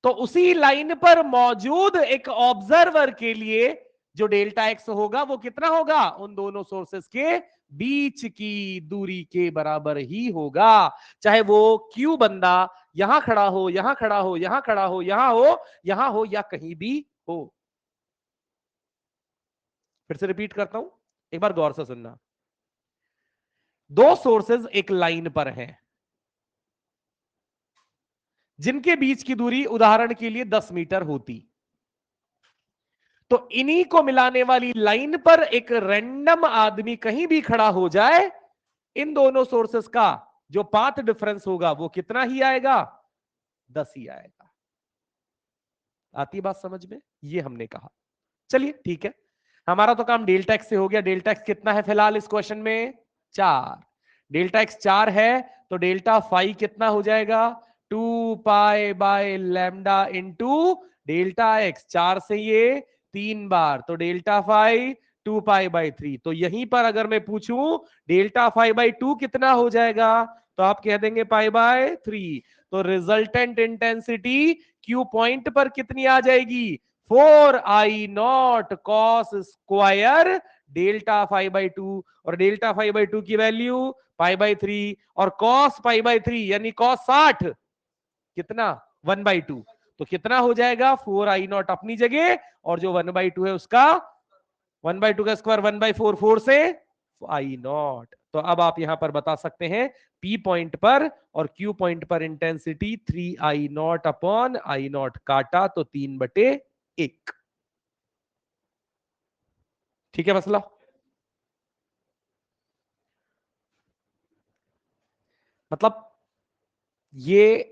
तो उसी लाइन पर मौजूद एक ऑब्जर्वर के लिए जो डेल्टा एक्स होगा वो कितना होगा, उन दोनों सोर्सेस के बीच की दूरी के बराबर ही होगा, चाहे वो क्यू बंदा यहां खड़ा हो, यहां खड़ा हो, यहां खड़ा हो, यहां हो या कहीं भी हो। फिर से रिपीट करता हूं, एक बार गौर से सुनना। दो सोर्सेज एक लाइन पर हैं जिनके बीच की दूरी उदाहरण के लिए 10 मीटर होती, तो इन्हीं को मिलाने वाली लाइन पर एक रैंडम आदमी कहीं भी खड़ा हो जाए, इन दोनों सोर्सेस का जो पाथ डिफरेंस होगा वो कितना ही आएगा, 10 ही आएगा। आती बात समझ में, ये हमने कहा। चलिए ठीक है, हमारा तो काम डेल्टा एक्स से हो गया। डेल्टा एक्स कितना है फिलहाल इस क्वेश्चन में, 4। डेल्टा एक्स 4 है तो डेल्टा फाई कितना हो जाएगा, 2 pi by lambda into delta x. 4 से ये 3 बार, तो डेल्टा फाई 2 पाई बाय 3। तो यहीं पर अगर मैं पूछूं डेल्टा फाई बाय 2 कितना हो जाएगा, तो आप कह देंगे पाई बाय 3। तो रिजल्टेंट इंटेंसिटी क्यू पॉइंट पर कितनी आ जाएगी, 4I0 cos square delta phi by 2, और डेल्टा फाई बाई 2 की वैल्यू पाई बाई 3, और कॉस पाई बाई 3 यानी कॉस 60 कितना 1/2। तो कितना हो जाएगा 4I0 अपनी जगह, और जो 1/2 है उसका 1/2 का स्क्वायर 1/4, 4 से I0। तो अब आप यहां पर बता सकते हैं P पॉइंट पर और Q पॉइंट पर इंटेंसिटी 3I0 अपॉन I0 काटा तो 3/1। ठीक है मसला। मतलब ये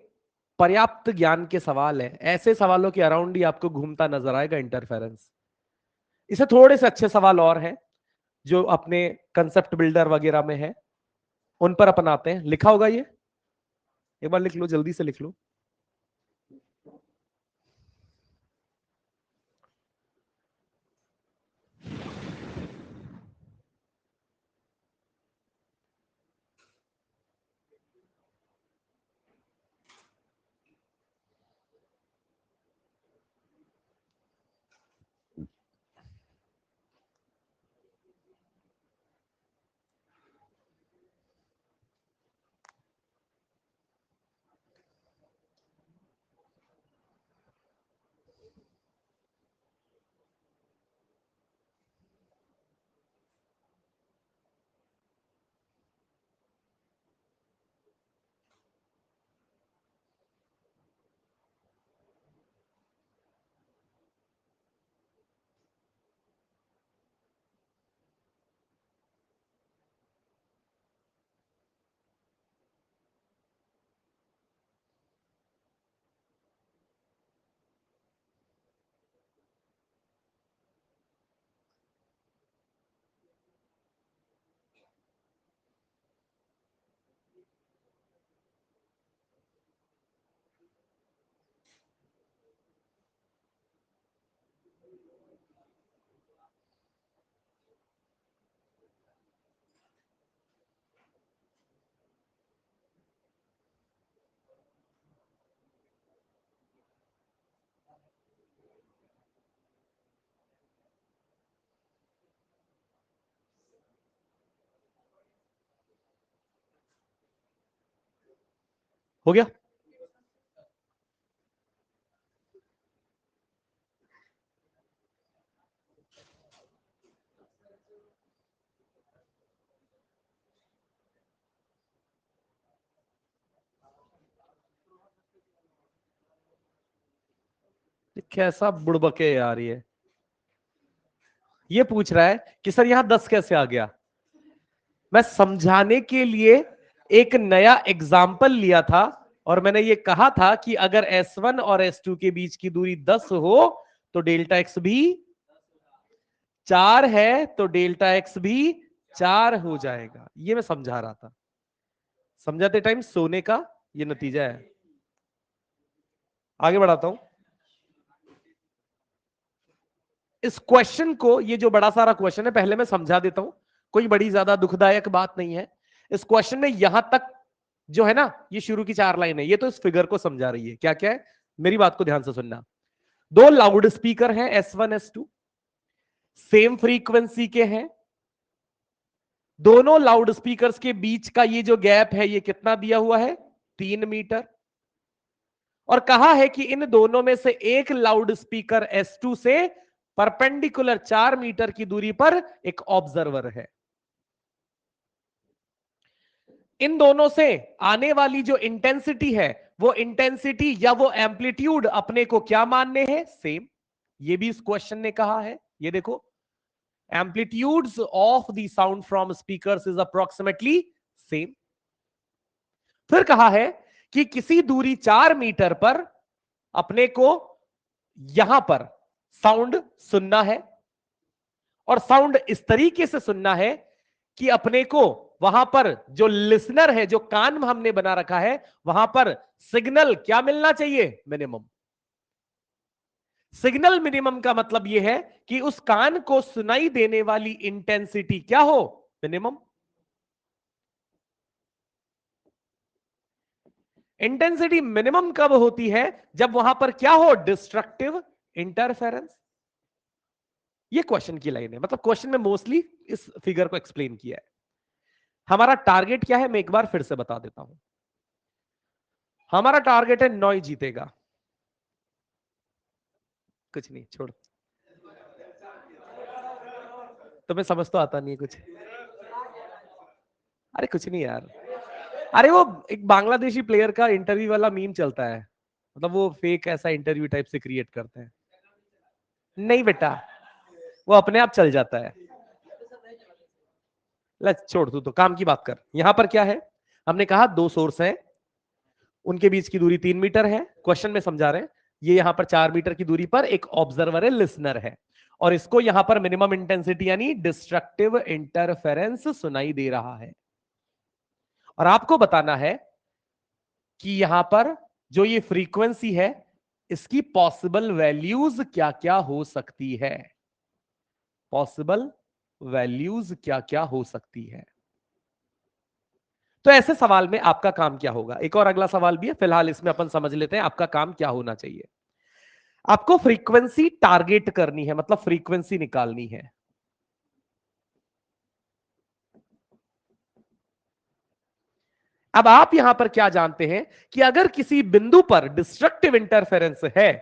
पर्याप्त ज्ञान के सवाल है, ऐसे सवालों के अराउंड ही आपको घूमता नजर आएगा इंटरफेरेंस। इसे थोड़े से अच्छे सवाल और हैं जो अपने कंसेप्ट बिल्डर वगैरह में है, उन पर अपनाते हैं। लिखा होगा ये, एक बार लिख लो, जल्दी से लिख लो। हो गया। कैसा बुड़बके यार, ये पूछ रहा है कि सर यहां 10 कैसे आ गया। मैं समझाने के लिए एक नया एग्जाम्पल लिया था, और मैंने ये कहा था कि अगर S1 और S2 के बीच की दूरी 10 हो तो डेल्टा एक्स भी 4 है, तो डेल्टा एक्स भी 4 हो जाएगा। ये मैं समझा रहा था, समझाते टाइम सोने का ये नतीजा है। आगे बढ़ाता हूं इस क्वेश्चन को। ये जो बड़ा सारा क्वेश्चन है पहले मैं समझा देता हूं, कोई बड़ी ज्यादा दुखदायक बात नहीं है। इस क्वेश्चन में यहां तक जो है ना, ये शुरू की 4 लाइन है, ये तो इस फिगर को समझा रही है। क्या क्या है, मेरी बात को ध्यान से सुनना। दो लाउड स्पीकर हैं S1 S2, सेम फ्रीक्वेंसी के हैं। दोनों लाउड स्पीकर्स के बीच का ये जो गैप है ये कितना दिया हुआ है? 3 मीटर। और कहा है कि इन दोनों में से एक लाउड स्पीकर S2 से परपेंडिकुलर 4 मीटर की दूरी पर एक ऑब्जर्वर है। इन दोनों से आने वाली जो इंटेंसिटी है, वो इंटेंसिटी या वो एम्पलीट्यूड अपने को क्या मानने हैं? सेम। ये भी इस क्वेश्चन ने कहा है, ये देखो, amplitudes of the sound from speakers is approximately same. फिर कहा है कि किसी दूरी 4 मीटर पर अपने को यहां पर साउंड सुनना है, और साउंड इस तरीके से सुनना है कि अपने को वहां पर जो लिसनर है, जो कान हमने बना रखा है, वहां पर सिग्नल क्या मिलना चाहिए? मिनिमम। सिग्नल मिनिमम का मतलब यह है कि उस कान को सुनाई देने वाली इंटेंसिटी क्या हो? मिनिमम। इंटेंसिटी मिनिमम कब होती है? जब वहां पर क्या हो? Destructive interference. ये क्वेश्चन की लाइन है, मतलब क्वेश्चन में मोस्टली इस फिगर को एक्सप्लेन किया है। हमारा टारगेट क्या है, मैं एक बार फिर से बता देता हूं। हमारा टारगेट है नॉय जीतेगा। कुछ नहीं, छोड़, तुम्हें समझ तो आता नहीं है कुछ। अरे कुछ नहीं यार। अरे वो एक बांग्लादेशी प्लेयर का इंटरव्यू वाला मीम चलता है, मतलब वो फेक ऐसा इंटरव्यू टाइप से क्रिएट करते हैं। नहीं बेटा, वो अपने आप चल जाता है। ले छोड़, तू तो काम की बात कर। यहां पर क्या है, हमने कहा दो सोर्स हैं, उनके बीच की दूरी 3 मीटर है। क्वेश्चन में समझा रहे हैं, ये यहां पर 4 मीटर की दूरी पर एक ऑब्जर्वर है, लिसनर है, और इसको यहां पर मिनिमम इंटेंसिटी यानी डिस्ट्रक्टिव इंटरफेरेंस सुनाई दे रहा है। और आपको बताना है कि यहां पर जो ये फ्रीक्वेंसी है, इसकी पॉसिबल वैल्यूज क्या क्या हो सकती है। पॉसिबल वैल्यूज क्या क्या हो सकती है। तो ऐसे सवाल में आपका काम क्या होगा? एक और अगला सवाल भी है, फिलहाल इसमें अपन समझ लेते हैं आपका काम क्या होना चाहिए। आपको फ्रीक्वेंसी टारगेट करनी है, मतलब फ्रीक्वेंसी निकालनी है। अब आप यहां पर क्या जानते हैं कि अगर किसी बिंदु पर डिस्ट्रक्टिव इंटरफेरेंस है,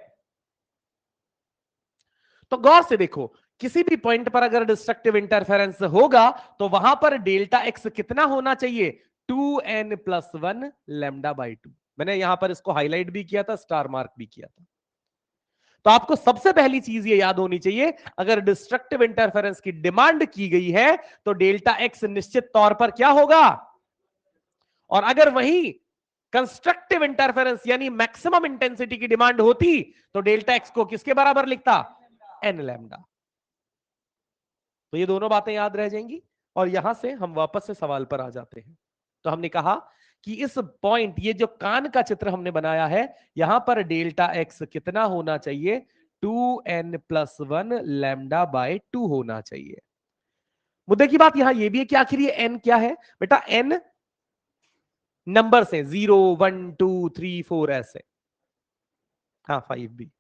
तो गौर से देखो, किसी भी पॉइंट पर अगर डिस्ट्रक्टिव इंटरफेरेंस होगा तो वहां पर डेल्टा एक्स कितना होना चाहिए? 2n+1 λ/2। मैंने यहां पर इसको हाईलाइट भी किया था, स्टार मार्क भी किया था। तो आपको सबसे पहली चीज ये याद होनी चाहिए, अगर डिस्ट्रक्टिव इंटरफेरेंस की डिमांड की गई है तो डेल्टा एक्स निश्चित तौर पर क्या होगा? और अगर वही कंस्ट्रक्टिव इंटरफेरेंस यानी मैक्सिमम इंटेंसिटी की डिमांड होती तो डेल्टा एक्स को किसके बराबर लिखता? n lambda. तो ये दोनों बातें याद रह जाएंगी, और यहां से हम वापस से सवाल पर आ जाते हैं। तो हमने कहा कि इस पॉइंट, ये जो कान का चित्र हमने बनाया है, यहां पर डेल्टा एक्स कितना होना चाहिए? 2n+1 λ/2 होना चाहिए। मुद्दे की बात यहां यह भी है कि आखिर ये n क्या है बेटा? n नंबर से 0 1 2 3 4 ऐसे, हाँ 5 भी।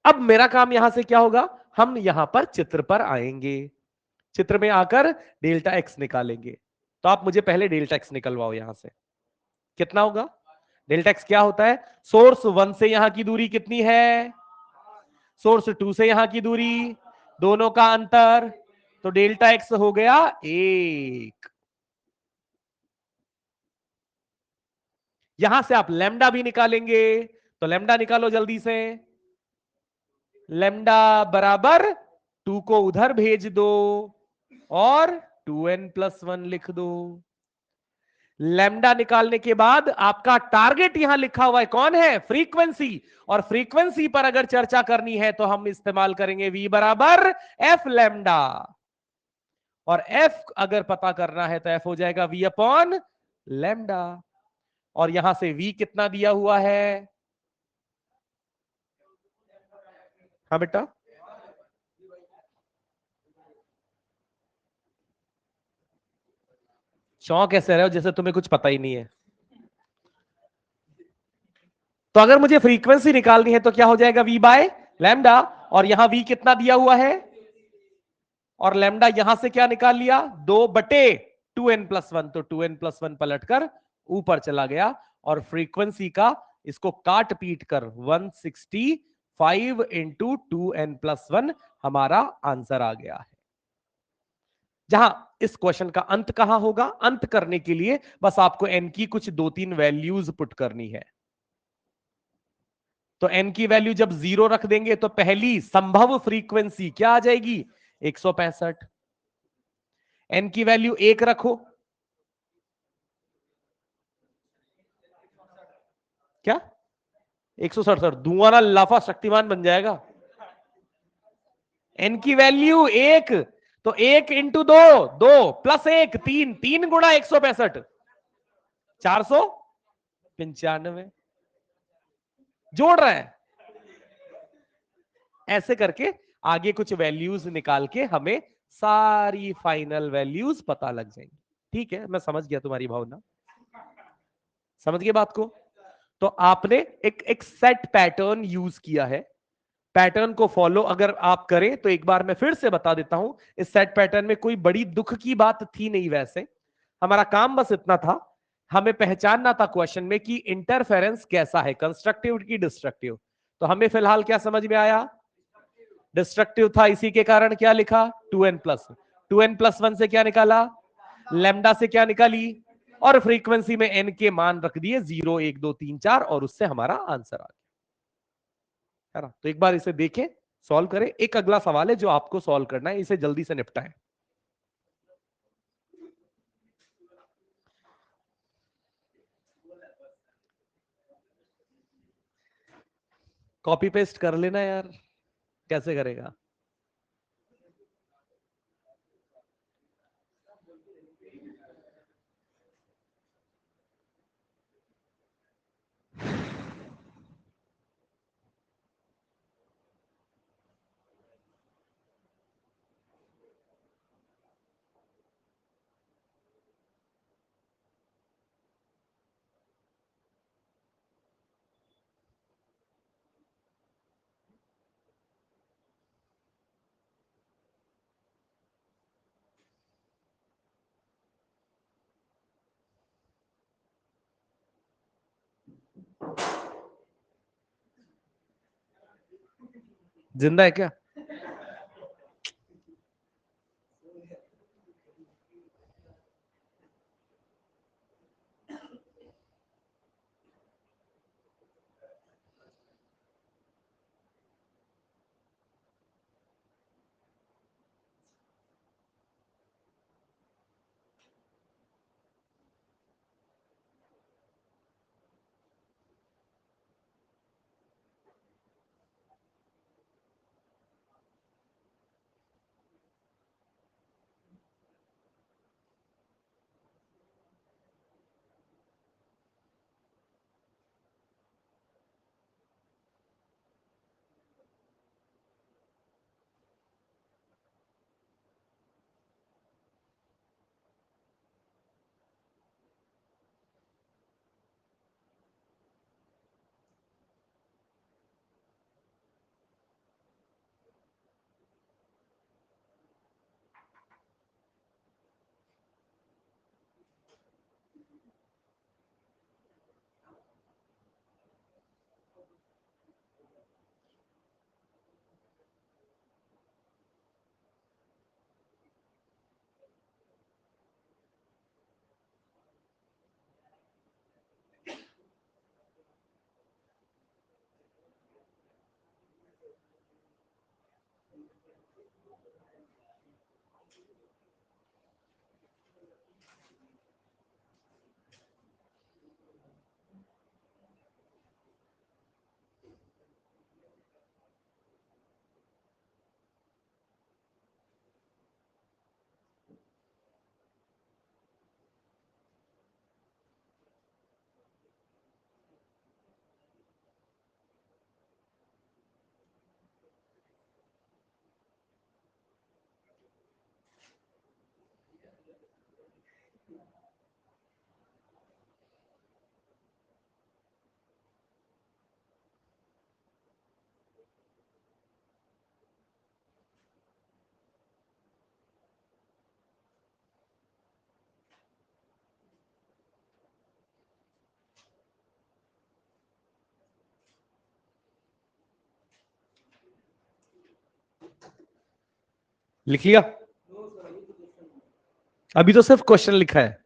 अब मेरा काम यहां से क्या होगा? हम यहां पर चित्र पर आएंगे, चित्र में आकर डेल्टा एक्स निकालेंगे। तो आप मुझे पहले डेल्टा एक्स निकलवाओ। यहां से कितना होगा? डेल्टा एक्स क्या होता है? सोर्स 1 से यहां की दूरी कितनी है? सोर्स 2 से यहां की दूरी, दोनों का अंतर, तो डेल्टा एक्स हो गया 1। यहां से आप लैम्डा भी निकालेंगे, तो लैम्डा निकालो जल्दी से। लैम्डा बराबर 2 को उधर भेज दो और 2n+1 लिख दो। लैम्डा निकालने के बाद आपका टारगेट यहां लिखा हुआ है, कौन है? फ्रीक्वेंसी। और फ्रीक्वेंसी पर अगर चर्चा करनी है तो हम इस्तेमाल करेंगे v बराबर f लैम्डा। और f अगर पता करना है तो f हो जाएगा v अपॉन लैम्डा। और यहां से v कितना दिया हुआ है? हाँ बेटा, चौंक कैसे रहे हो जैसे तुम्हें कुछ पता ही नहीं है। तो अगर मुझे फ्रीक्वेंसी निकालनी है तो क्या हो जाएगा, v बाय लैम्डा, और यहां v कितना दिया हुआ है, और लैम्डा यहां से क्या निकाल लिया, 2/2n+1, तो 2n+1 पलटकर ऊपर चला गया, और फ्रीक्वेंसी का इसको काट पीट कर 165 इंटू 2n+1 हमारा आंसर आ गया है। जहां इस क्वेश्चन का अंत कहां होगा, अंत करने के लिए बस आपको n की कुछ 2-3 वैल्यूज पुट करनी है। तो n की वैल्यू जब 0 रख देंगे तो पहली संभव फ्रीक्वेंसी क्या आ जाएगी, 165। n की वैल्यू 1 रखो, क्या 167, धुआं ना लाफा शक्तिमान बन जाएगा। n की वैल्यू 1, तो 1 इंटू 2, 2 प्लस 1 3, 3 गुणा 165, 495 जोड़ रहे हैं। ऐसे करके आगे कुछ वैल्यूज निकाल के हमें सारी फाइनल वैल्यूज पता लग जाएंगी। ठीक है, मैं समझ गया तुम्हारी भावना, समझ गए बात को। तो आपने एक सेट पैटर्न यूज किया है, पैटर्न को फॉलो अगर आप करें तो एक बार मैं फिर से बता देता हूं, इस सेट पैटर्न में कोई बड़ी दुख की बात थी नहीं। वैसे हमारा काम बस इतना था, हमें पहचानना था क्वेश्चन में कि इंटरफेरेंस कैसा है, कंस्ट्रक्टिव की डिस्ट्रक्टिव। तो हमें फिलहाल क्या समझ में आया, डिस्ट्रक्टिव था, इसी के कारण क्या लिखा, 2n+1 से क्या निकाला, लेमडा से क्या निकाली, और फ्रीक्वेंसी में n के मान रख दिए 0 1 2 3 4, और उससे हमारा आंसर आ गया, है ना। तो एक बार इसे देखें, सॉल्व करें। एक अगला सवाल है जो आपको सॉल्व करना है, इसे जल्दी से निपटाएं। कॉपी पेस्ट कर लेना यार, कैसे करेगा। जिंदा है क्या, लिख लिया? अभी तो सिर्फ क्वेश्चन लिखा है।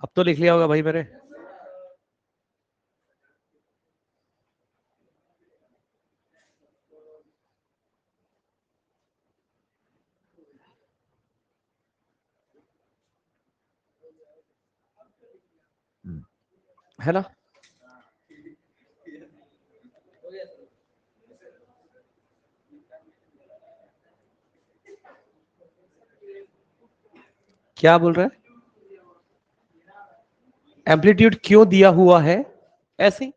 अब तो लिख लिया होगा भाई मेरे। है ना? क्या बोल रहा है? एम्पलीट्यूड क्यों दिया हुआ है? ऐसे ही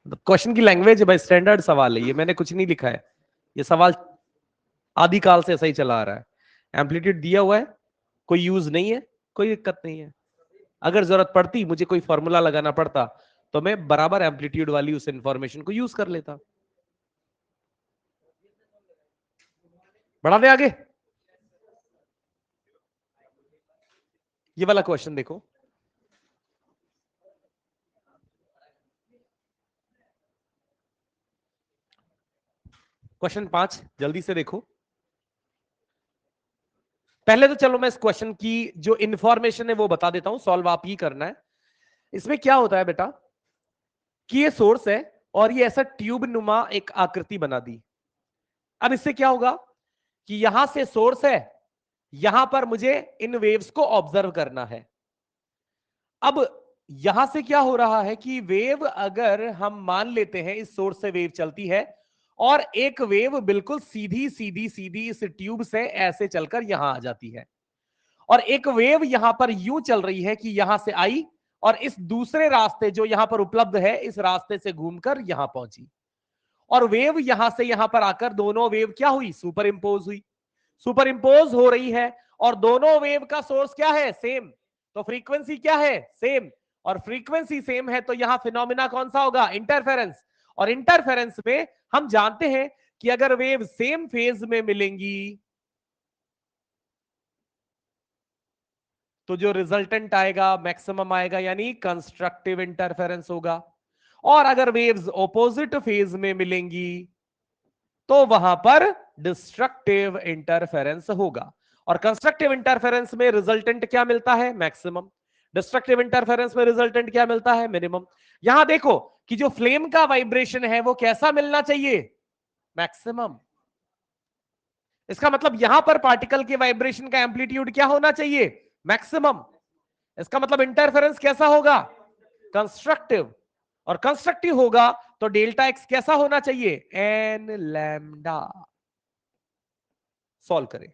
क्वेश्चन की लैंग्वेज है भाई, स्टैंडर्ड सवाल है ये, मैंने कुछ नहीं लिखा है। ये सवाल आदिकाल से ऐसा ही चला आ रहा है। एम्पलीट्यूड दिया हुआ है, कोई यूज नहीं है, कोई दिक्कत नहीं है। अगर जरूरत पड़ती, मुझे कोई फॉर्मूला लगाना पड़ता, तो मैं बराबर एम्पलीट्यूड वाली उस इंफॉर्मेशन को यूज कर लेता। बढ़ा दे आगे। ये वाला क्वेश्चन देखो, क्वेश्चन 5, जल्दी से देखो। पहले तो चलो मैं इस क्वेश्चन की जो इंफॉर्मेशन है वो बता देता हूं, सॉल्व आप ही करना है। इसमें क्या होता है बेटा कि ये सोर्स है और ये ऐसा ट्यूब नुमा एक आकृति बना दी। अब इससे क्या होगा कि यहां से सोर्स है, यहां पर मुझे इन वेव्स को ऑब्जर्व करना है। अब यहां से क्या हो रहा है कि वेव, अगर हम मान लेते हैं इस सोर्स से वेव चलती है और एक वेव बिल्कुल सीधी सीधी सीधी इस ट्यूब से ऐसे चलकर यहां आ जाती है, और एक वेव यहां पर यूं चल रही है कि यहां से आई और इस दूसरे रास्ते जो यहां पर उपलब्ध है इस रास्ते से घूमकर यहां पहुंची, और वेव यहां से यहां पर आकर दोनों वेव क्या हुई, सुपर इंपोज हुई। सुपर इंपोज हो रही है और दोनों वेव का सोर्स क्या है, सेम, तो फ्रीक्वेंसी क्या है, सेम, और फ्रीक्वेंसी सेम है तो यहां फिनोमिना कौन सा होगा, इंटरफेरेंस। और इंटरफेरेंस में हम जानते हैं कि अगर वेव सेम फेज में मिलेंगी तो जो रिजल्टेंट आएगा मैक्सिमम आएगा, यानी कंस्ट्रक्टिव इंटरफेरेंस होगा। और अगर वेव्स ऑपोजिट फेज में मिलेंगी तो वहां पर डिस्ट्रक्टिव इंटरफेरेंस होगा। और कंस्ट्रक्टिव इंटरफेरेंस में रिजल्टेंट क्या मिलता है, मैक्सिमम। डिस्ट्रक्टिव इंटरफेरेंस में रिजल्टेंट क्या मिलता है, मिनिमम। यहां देखो कि जो फ्लेम का वाइब्रेशन है वो कैसा मिलना चाहिए, मैक्सिमम। इसका मतलब यहां पर पार्टिकल के वाइब्रेशन का एम्पलीट्यूड क्या होना चाहिए, मैक्सिमम। इसका मतलब इंटरफेरेंस कैसा होगा, कंस्ट्रक्टिव। और कंस्ट्रक्टिव होगा तो डेल्टा एक्स कैसा होना चाहिए, एन लैम्डा। सॉल्व करें।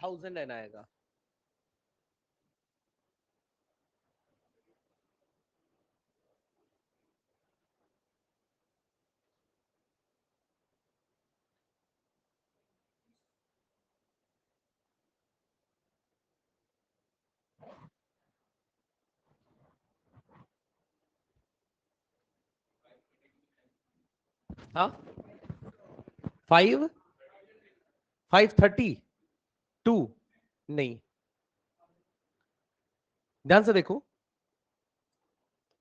1000 n आएगा। हाँ 532 नहीं, ध्यान से देखो,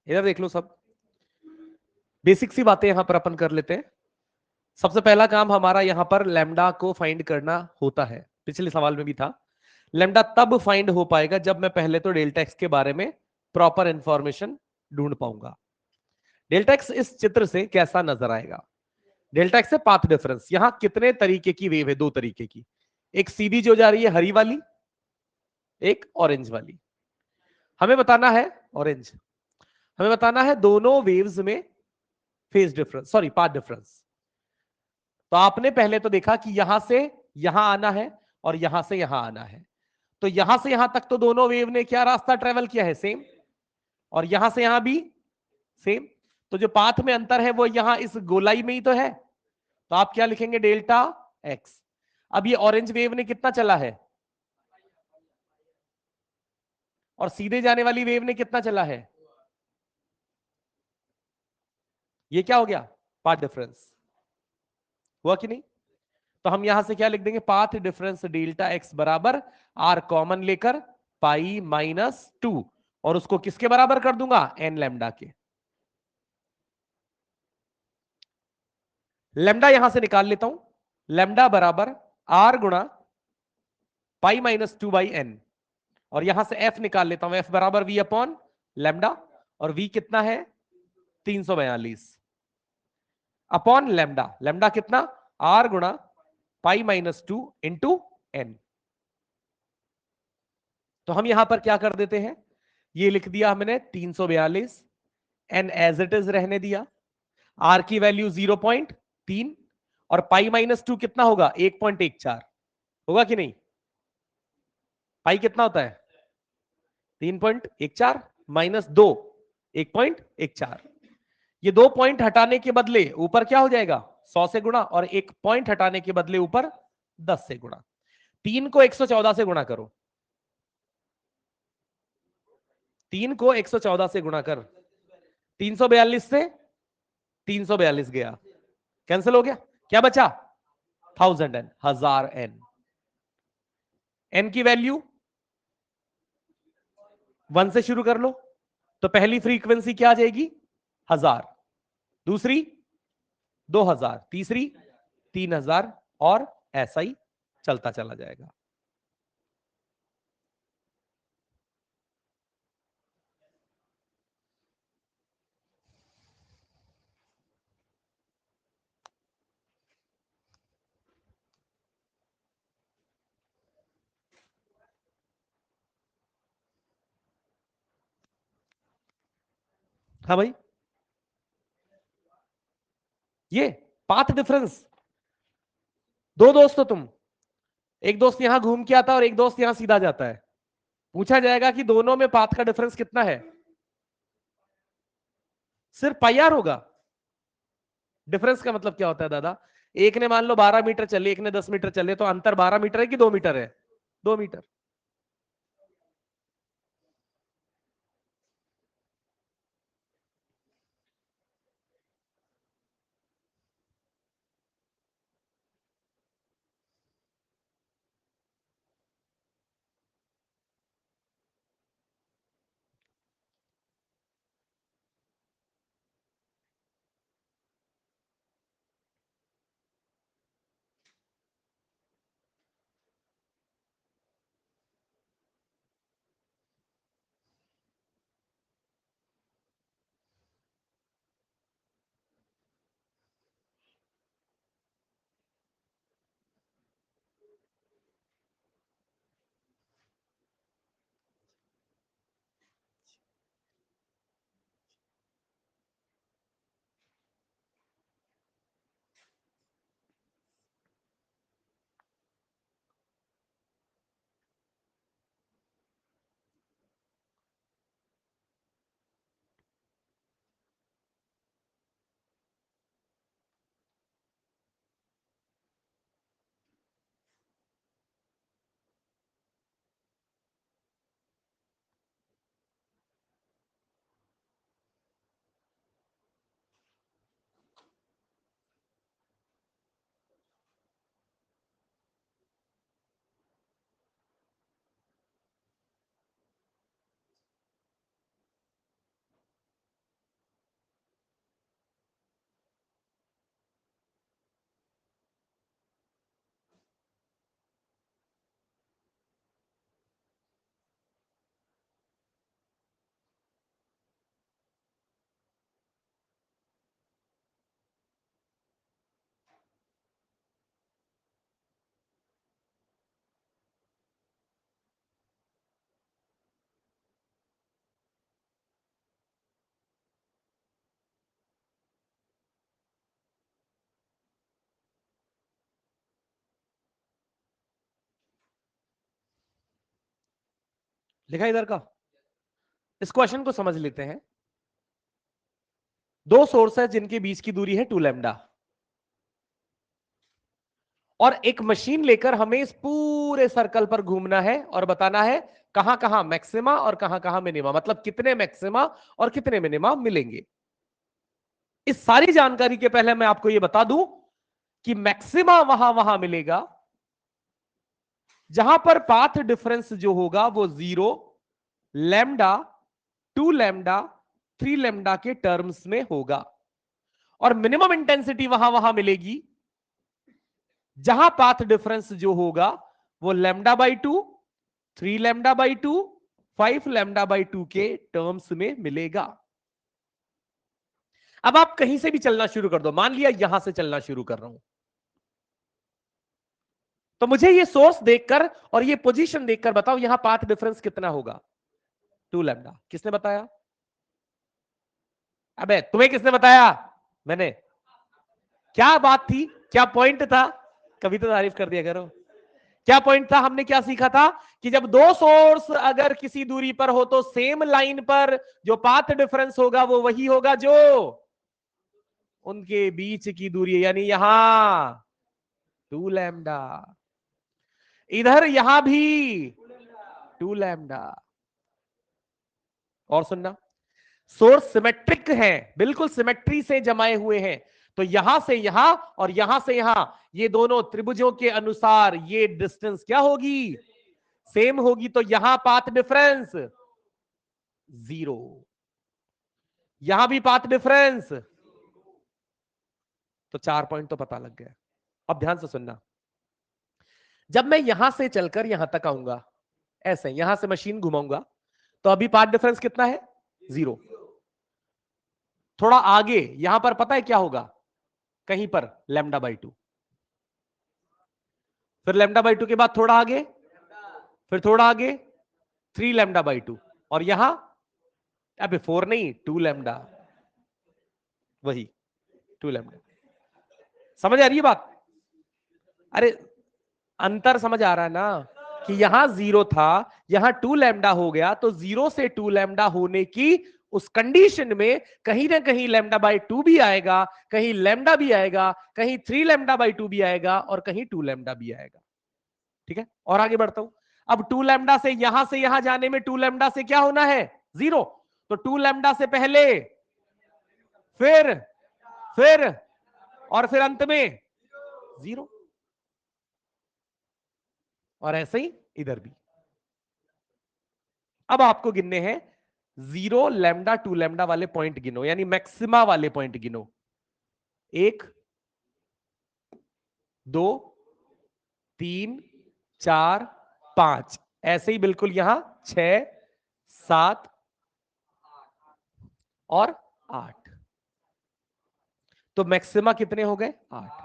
इधर देख लो सब, बेसिक सी बातें यहां पर अपन कर लेते हैं। सबसे पहला काम हमारा यहां पर लैम्डा को फाइंड करना होता है, पिछले सवाल में भी था। लैम्डा तब फाइंड हो पाएगा जब मैं पहले तो डेल्टा एक्स के बारे में प्रॉपर इंफॉर्मेशन ढूंढ पाऊंगा। डेल्टा एक्स इस चित्र से कैसा नजर आएगा? डेल्टा एक्स से पाथ डिफरेंस, यहां कितने तरीके की वेव है? दो तरीके की, एक सीधी जो जा रही है हरी वाली, एक ऑरेंज वाली। हमें बताना है ऑरेंज, हमें बताना है दोनों वेव्स में phase difference, sorry path difference. तो आपने पहले तो देखा कि यहां से यहां आना है और यहां से यहां आना है, तो यहां से यहां तक तो दोनों वेव ने क्या रास्ता ट्रेवल किया है? सेम। और यहां से यहां भी सेम। तो जो पाथ में अंतर है वो यहां इस गोलाई में ही तो है, तो आप क्या लिखेंगे? Delta x. अब ये ऑरेंज वेव ने कितना चला है और सीधे जाने वाली वेव ने कितना चला है? ये क्या हो गया? Path difference. हुआ कि नहीं? तो हम यहां से क्या लिख देंगे? पाथ डिफरेंस डेल्टा एक्स बराबर आर कॉमन लेकर पाई-2, और उसको किसके बराबर कर दूंगा? एन लैम्डा के। लैम्डा यहां से निकाल लेता हूं, लैम्डा बराबर आर गुणा पाई-2/n, और यहां से एफ निकाल लेता हूं, एफ बराबर वी अपॉन लैम्डा, और वी कितना है? 342 अपॉन लैम्डा। लैम्डा कितना? आर गुणा पाई-2 इंटू एन। तो हम यहां पर क्या कर देते हैं, ये लिख दिया हमने 342, एन एज इट इज रहने दिया, आर की वैल्यू 0.3, और पाई-2 कितना होगा? 1.14 होगा कि नहीं? पाई कितना होता है? 3.14 माइनस 2, 1.14। ये 2 पॉइंट हटाने के बदले ऊपर क्या हो जाएगा? 100 से गुणा, और 1 पॉइंट हटाने के बदले ऊपर 10 से गुणा। 3 को 114 से गुणा करो, 3 को 114 से गुणा कर, 342 से 342 गया, कैंसिल हो गया, क्या बचा? 1000 n, 1000 n। n की वैल्यू 1 से शुरू कर लो, तो पहली फ्रीक्वेंसी क्या आ जाएगी? 1000, दूसरी 2000, तीसरी 3000, और ऐसा ही चलता चला जाएगा। हाँ भाई, ये पाथ डिफरेंस, दो दोस्त हो तुम, एक दोस्त यहां घूम के आता है और एक दोस्त यहां सीधा जाता है, पूछा जाएगा कि दोनों में पाथ का डिफरेंस कितना है? सिर्फ पाई आर होगा। डिफरेंस का मतलब क्या होता है दादा? एक ने मान लो 12 मीटर चले, एक ने 10 मीटर चले, तो अंतर 12 मीटर है कि 2 मीटर है? 2 मीटर। लिखा इधर का। इस क्वेश्चन को समझ लेते हैं। दो सोर्स है जिनके बीच की दूरी है 2 लैम्डा, और एक मशीन लेकर हमें इस पूरे सर्कल पर घूमना है और बताना है कहां कहां मैक्सिमा और कहां कहां मिनिमा, मतलब कितने मैक्सिमा और कितने मिनिमा मिलेंगे। इस सारी जानकारी के पहले मैं आपको यह बता दूं कि मैक्सिमा वहां वहां मिलेगा जहां पर पाथ डिफरेंस जो होगा वो 0, लैम्डा, 2 लैम्डा, 3 लैम्डा के टर्म्स में होगा, और मिनिमम इंटेंसिटी वहां वहां मिलेगी जहां पाथ डिफरेंस जो होगा वो lambda by 2, 3 lambda by 2, 5 lambda by 2 के टर्म्स में मिलेगा। अब आप कहीं से भी चलना शुरू कर दो, मान लिया यहां से चलना शुरू कर रहा हूं, तो मुझे ये सोर्स देखकर और ये पोजीशन देखकर बताओ यहां पाथ डिफरेंस कितना होगा? 2 लैम्डा। किसने बताया? अबे तुम्हें किसने बताया? मैंने। क्या बात थी, क्या पॉइंट था? कभी तो तारीफ कर दिया करो। क्या पॉइंट था? हमने क्या सीखा था कि जब दो सोर्स अगर किसी दूरी पर हो तो सेम लाइन पर जो पाथ डिफरेंस होगा वो वही होगा जो उनके बीच की दूरी, यानी यहां 2 लैम्डा, इधर यहां भी 2 लैम्डा। और सुनना, सोर्स सिमेट्रिक है, बिल्कुल सिमेट्री से जमाए हुए हैं, तो यहां से यहां और यहां से यहां ये दोनों त्रिभुजों के अनुसार ये डिस्टेंस क्या होगी? सेम होगी। तो यहां पाथ डिफरेंस 0, यहां भी पाथ डिफरेंस, तो 4 पॉइंट तो पता लग गया। अब ध्यान से सुनना, जब मैं यहां से चलकर यहां तक आऊंगा, ऐसे यहां से मशीन घुमाऊंगा, तो अभी पाथ डिफरेंस कितना है? 0। थोड़ा आगे यहां पर पता है क्या होगा? कहीं पर लैम्डा बाई 2, फिर लैम्डा बाई 2 के बाद थोड़ा आगे, फिर थोड़ा आगे 3 लैम्डा बाई 2, और यहां अबे 4 नहीं 2 लैम्डा, वही 2 लैम्डा। समझ आ रही है बात? अरे अंतर समझ आ रहा है ना कि यहां 0 था, यहां 2 लैम्डा हो गया, तो 0 से 2 लैम्डा होने की उस कंडीशन में कहीं ना कहीं लैम्डा बाई 2 भी आएगा, कहीं लैम्डा भी आएगा, कहीं 3 लैम्डा बाई 2 भी आएगा, और कहीं 2 लैम्डा भी आएगा। ठीक है, और आगे बढ़ता हूं। अब 2 लैम्डा से यहां जाने में 2 लैम्डा से क्या होना है? 0। तो 2 लैम्डा से पहले, फिर फिर और फिर अंत में 0, और ऐसे ही इधर भी। अब आपको गिनने हैं 0 लैम्डा 2 लैम्डा वाले पॉइंट गिनो, यानी मैक्सिमा वाले पॉइंट गिनो। 1, 2, 3, 4, 5, ऐसे ही बिल्कुल यहां 6, 7 और 8। तो मैक्सिमा कितने हो गए? 8।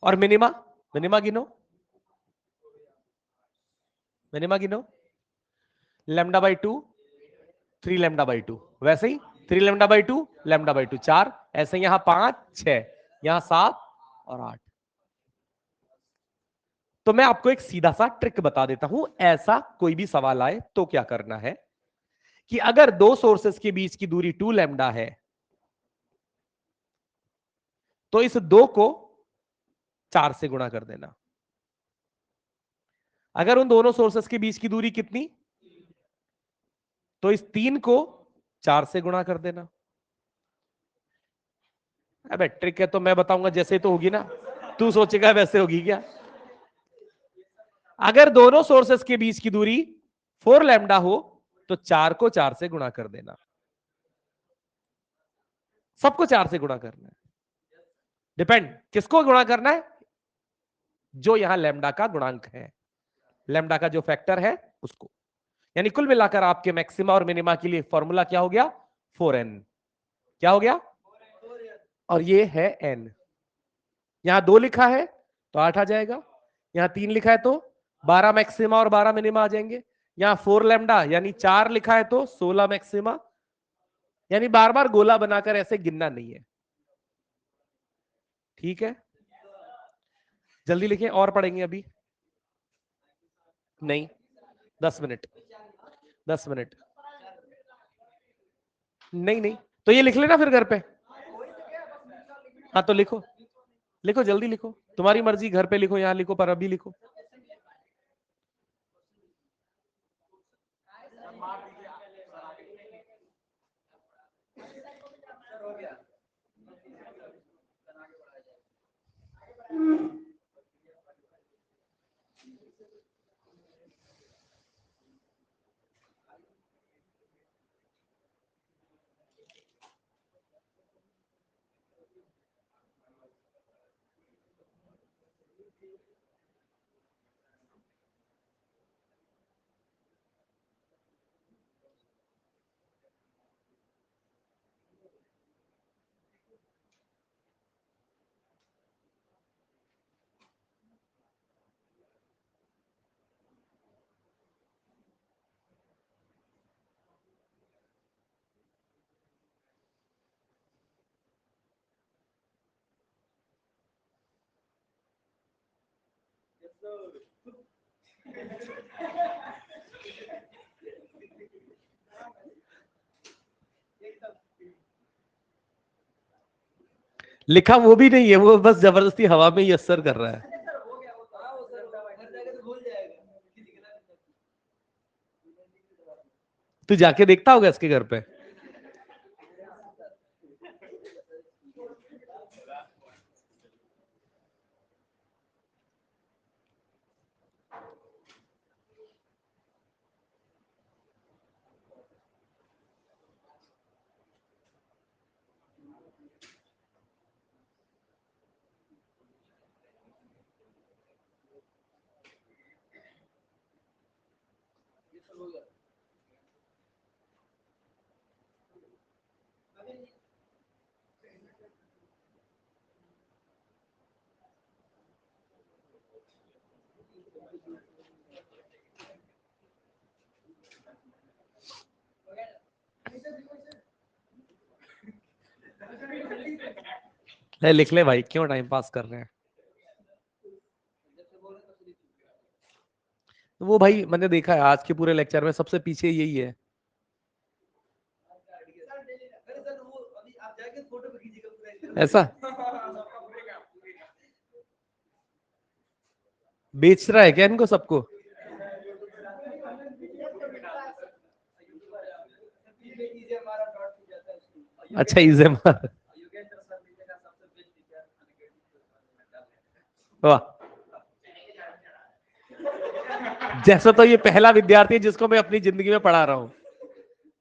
और मिनिमा, मिनिमा गिनो, मिनिमा गिनो। लैम्डा बाई 2, 3 लैम्डा बाई 2, वैसे ही 3 लैम्डा बाई 2, लैम्डा बाई 2 4, ऐसे यहां 5, 6, यहां 7 और 8। तो मैं आपको एक सीधा सा ट्रिक बता देता हूं, ऐसा कोई भी सवाल आए तो क्या करना है कि अगर दो सोर्सेस के बीच की दूरी 2 लैम्डा है, तो इस 2 को 4 से गुणा कर देना। अगर उन दोनों सोर्सेस के बीच की दूरी कितनी, तो इस 3 को 4 से गुणा कर देना। अबे ट्रिक है तो मैं बताऊंगा जैसे तो होगी ना, तू सोचेगा वैसे होगी क्या? अगर दोनों सोर्सेस के बीच की दूरी 4 लैम्डा हो तो 4 को 4 से गुणा कर देना। सबको 4 से गुणा करना है। डिपेंड किसको गुणा करना है? जो यहां लैम्डा का गुणांक है, लैम्डा का जो फैक्टर है उसको। यानी कुल मिलाकर आपके मैक्सिमा और मिनिमा के लिए फॉर्मूला क्या हो गया? 4n। क्या हो गया? और ये है n। यहां 2 लिखा है तो 8 आ जाएगा, यहां 3 लिखा है तो 12 मैक्सिमा और 12 मिनिमा आ जाएंगे, यहां 4 लैम्डा यानी 4 लिखा है तो 16 मैक्सिमा। यानी बार बार गोला बनाकर ऐसे गिनना नहीं है। ठीक है, जल्दी लिखें, और पढ़ेंगे अभी नहीं, 10 मिनट, 10 मिनट। नहीं नहीं, तो ये लिख लेना फिर घर पे। हाँ तो लिखो, लिखो जल्दी लिखो, तुम्हारी मर्जी, घर पे लिखो, यहाँ लिखो, पर अभी लिखो। लिखा वो भी नहीं है, वो बस जबरदस्ती हवा में ही असर कर रहा है। तू जाके देखता होगा इसके घर पे। लिख ले भाई, क्यों टाइम पास कर रहे हैं। तो वो भाई मैंने देखा है आज के पूरे लेक्चर में सबसे पीछे यही है। ऐसा बेच रहा है क्या इनको सबको। अच्छा इजे मार, वाह। जैसा तो ये पहला विद्यार्थी है जिसको मैं अपनी जिंदगी में पढ़ा रहा हूँ।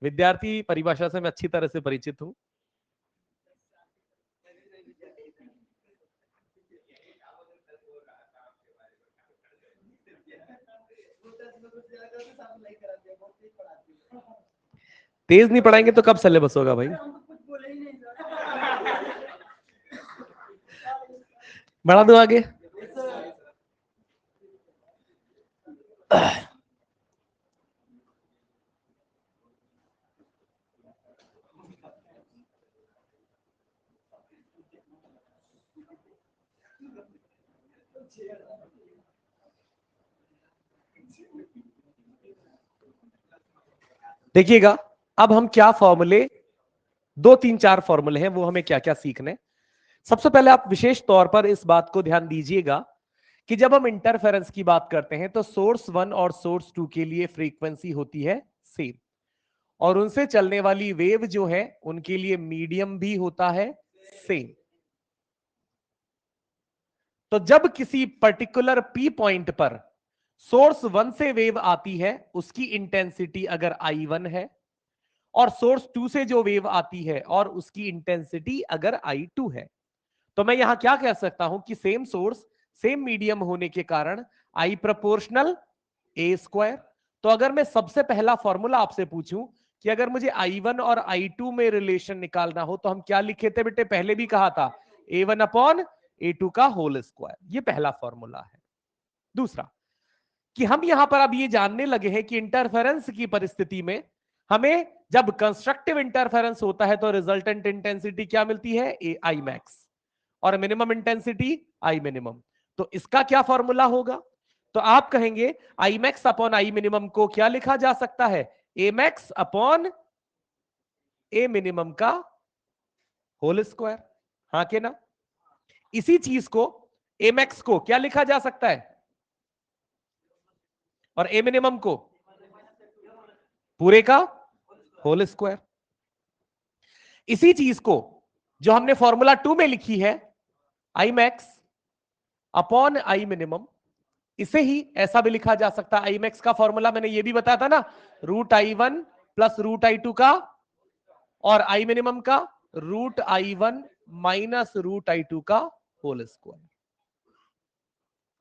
विद्यार्थी परिभाषा से मैं अच्छी तरह से परिचित हूँ। तेज नहीं पढ़ाएंगे तो कब सिलेबस होगा भाई। बढ़ा दो आगे। देखिएगा अब हम क्या फॉर्मूले, 2 3 4 फॉर्मूले हैं, वो हमें क्या क्या सीखने। सबसे पहले आप विशेष तौर पर इस बात को ध्यान दीजिएगा कि जब हम इंटरफेरेंस की बात करते हैं तो सोर्स 1 और सोर्स 2 के लिए फ्रीक्वेंसी होती है सेम, और उनसे चलने वाली वेव जो है उनके लिए मीडियम भी होता है सेम। तो जब किसी पर्टिकुलर पी पॉइंट पर सोर्स 1 से वेव आती है उसकी इंटेंसिटी अगर I1 है, और सोर्स 2 से जो वेव आती है और उसकी इंटेंसिटी अगर I2 है, तो मैं यहां क्या कह सकता हूं कि सेम सोर्स सेम मीडियम होने के कारण I प्रोपोर्शनल A स्क्वायर। तो अगर मैं सबसे पहला फॉर्मूला आपसे पूछूं कि अगर मुझे I1 और I2 में रिलेशन निकालना हो तो हम क्या लिखे थे बेटे, पहले भी कहा था A1 अपॉन A2 का होल स्क्वायर, ये पहला फॉर्मूला है। दूसरा कि हम यहां पर अब ये जानने लगे हैं कि इंटरफेरेंस की परिस्थिति में हमें जब कंस्ट्रक्टिव इंटरफेरेंस होता है तो रिजल्टेंट इंटेंसिटी क्या मिलती है, आई मैक्स, और मिनिमम इंटेंसिटी आई मिनिमम। तो इसका क्या फॉर्मूला होगा? तो आप कहेंगे I max upon I minimum को क्या लिखा जा सकता है? ए मैक्स अपॉन ए मिनिमम का होल स्क्वायर। हाँ के ना? इसी चीज को ए मैक्स को क्या लिखा जा सकता है? और ए मिनिमम को पूरे का होल स्क्वायर। इसी चीज को जो हमने फॉर्मूला 2 में लिखी है, I max upon I minimum, इसे ही ऐसा भी लिखा जा सकता है। आई मैक्स का फॉर्मूला मैंने ये भी बताया था ना, √I1 प्लस √I2 का, और आई मिनिमम का √I1 माइनस √I2 का होल स्क्वायर।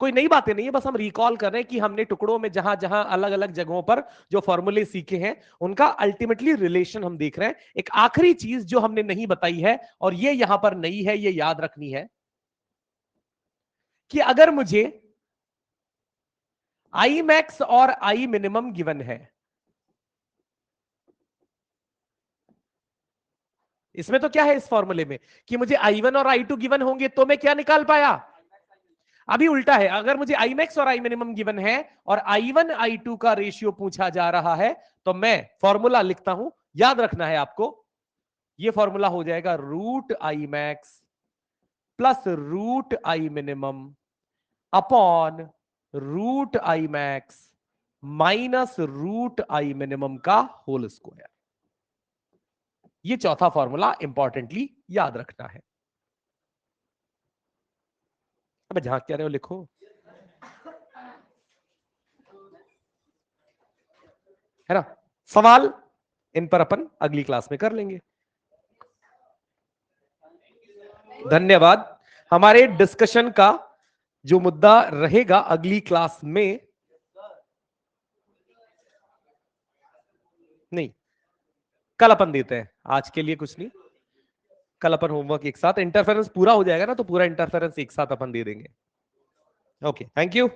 कोई नई बातें नहीं है, बस हम रिकॉल कर रहे हैं कि हमने टुकड़ों में जहां जहां अलग अलग जगहों पर जो फॉर्मूले सीखे हैं उनका अल्टीमेटली रिलेशन हम देख रहे हैं। एक आखिरी चीज जो हमने नहीं बताई है और ये यहां पर नई है, ये याद रखनी है कि अगर मुझे आई मैक्स और आई मिनिमम गिवन है, इसमें तो क्या है इस फॉर्मूले में कि मुझे I1 और I2 गिवन होंगे तो मैं क्या निकाल पाया। अभी उल्टा है, अगर मुझे आई मैक्स और आई मिनिमम गिवन है और I1 I2 का रेशियो पूछा जा रहा है तो मैं फॉर्मूला लिखता हूं, याद रखना है आपको, ये फॉर्मूला हो जाएगा √I max plus √I minimum upon √I max minus √I minimum का होल स्क्वायर। ये चौथा फॉर्मूला इंपॉर्टेंटली याद रखना है। अब झांक क्या रहे हो, लिखो। है ना? सवाल इन पर अपन अगली क्लास में कर लेंगे। धन्यवाद। हमारे डिस्कशन का जो मुद्दा रहेगा अगली क्लास में, नहीं कल अपन देते हैं, आज के लिए कुछ नहीं, कल अपन होमवर्क एक साथ, इंटरफेरेंस पूरा हो जाएगा ना तो पूरा इंटरफेरेंस एक साथ अपन दे देंगे। Okay, thank you.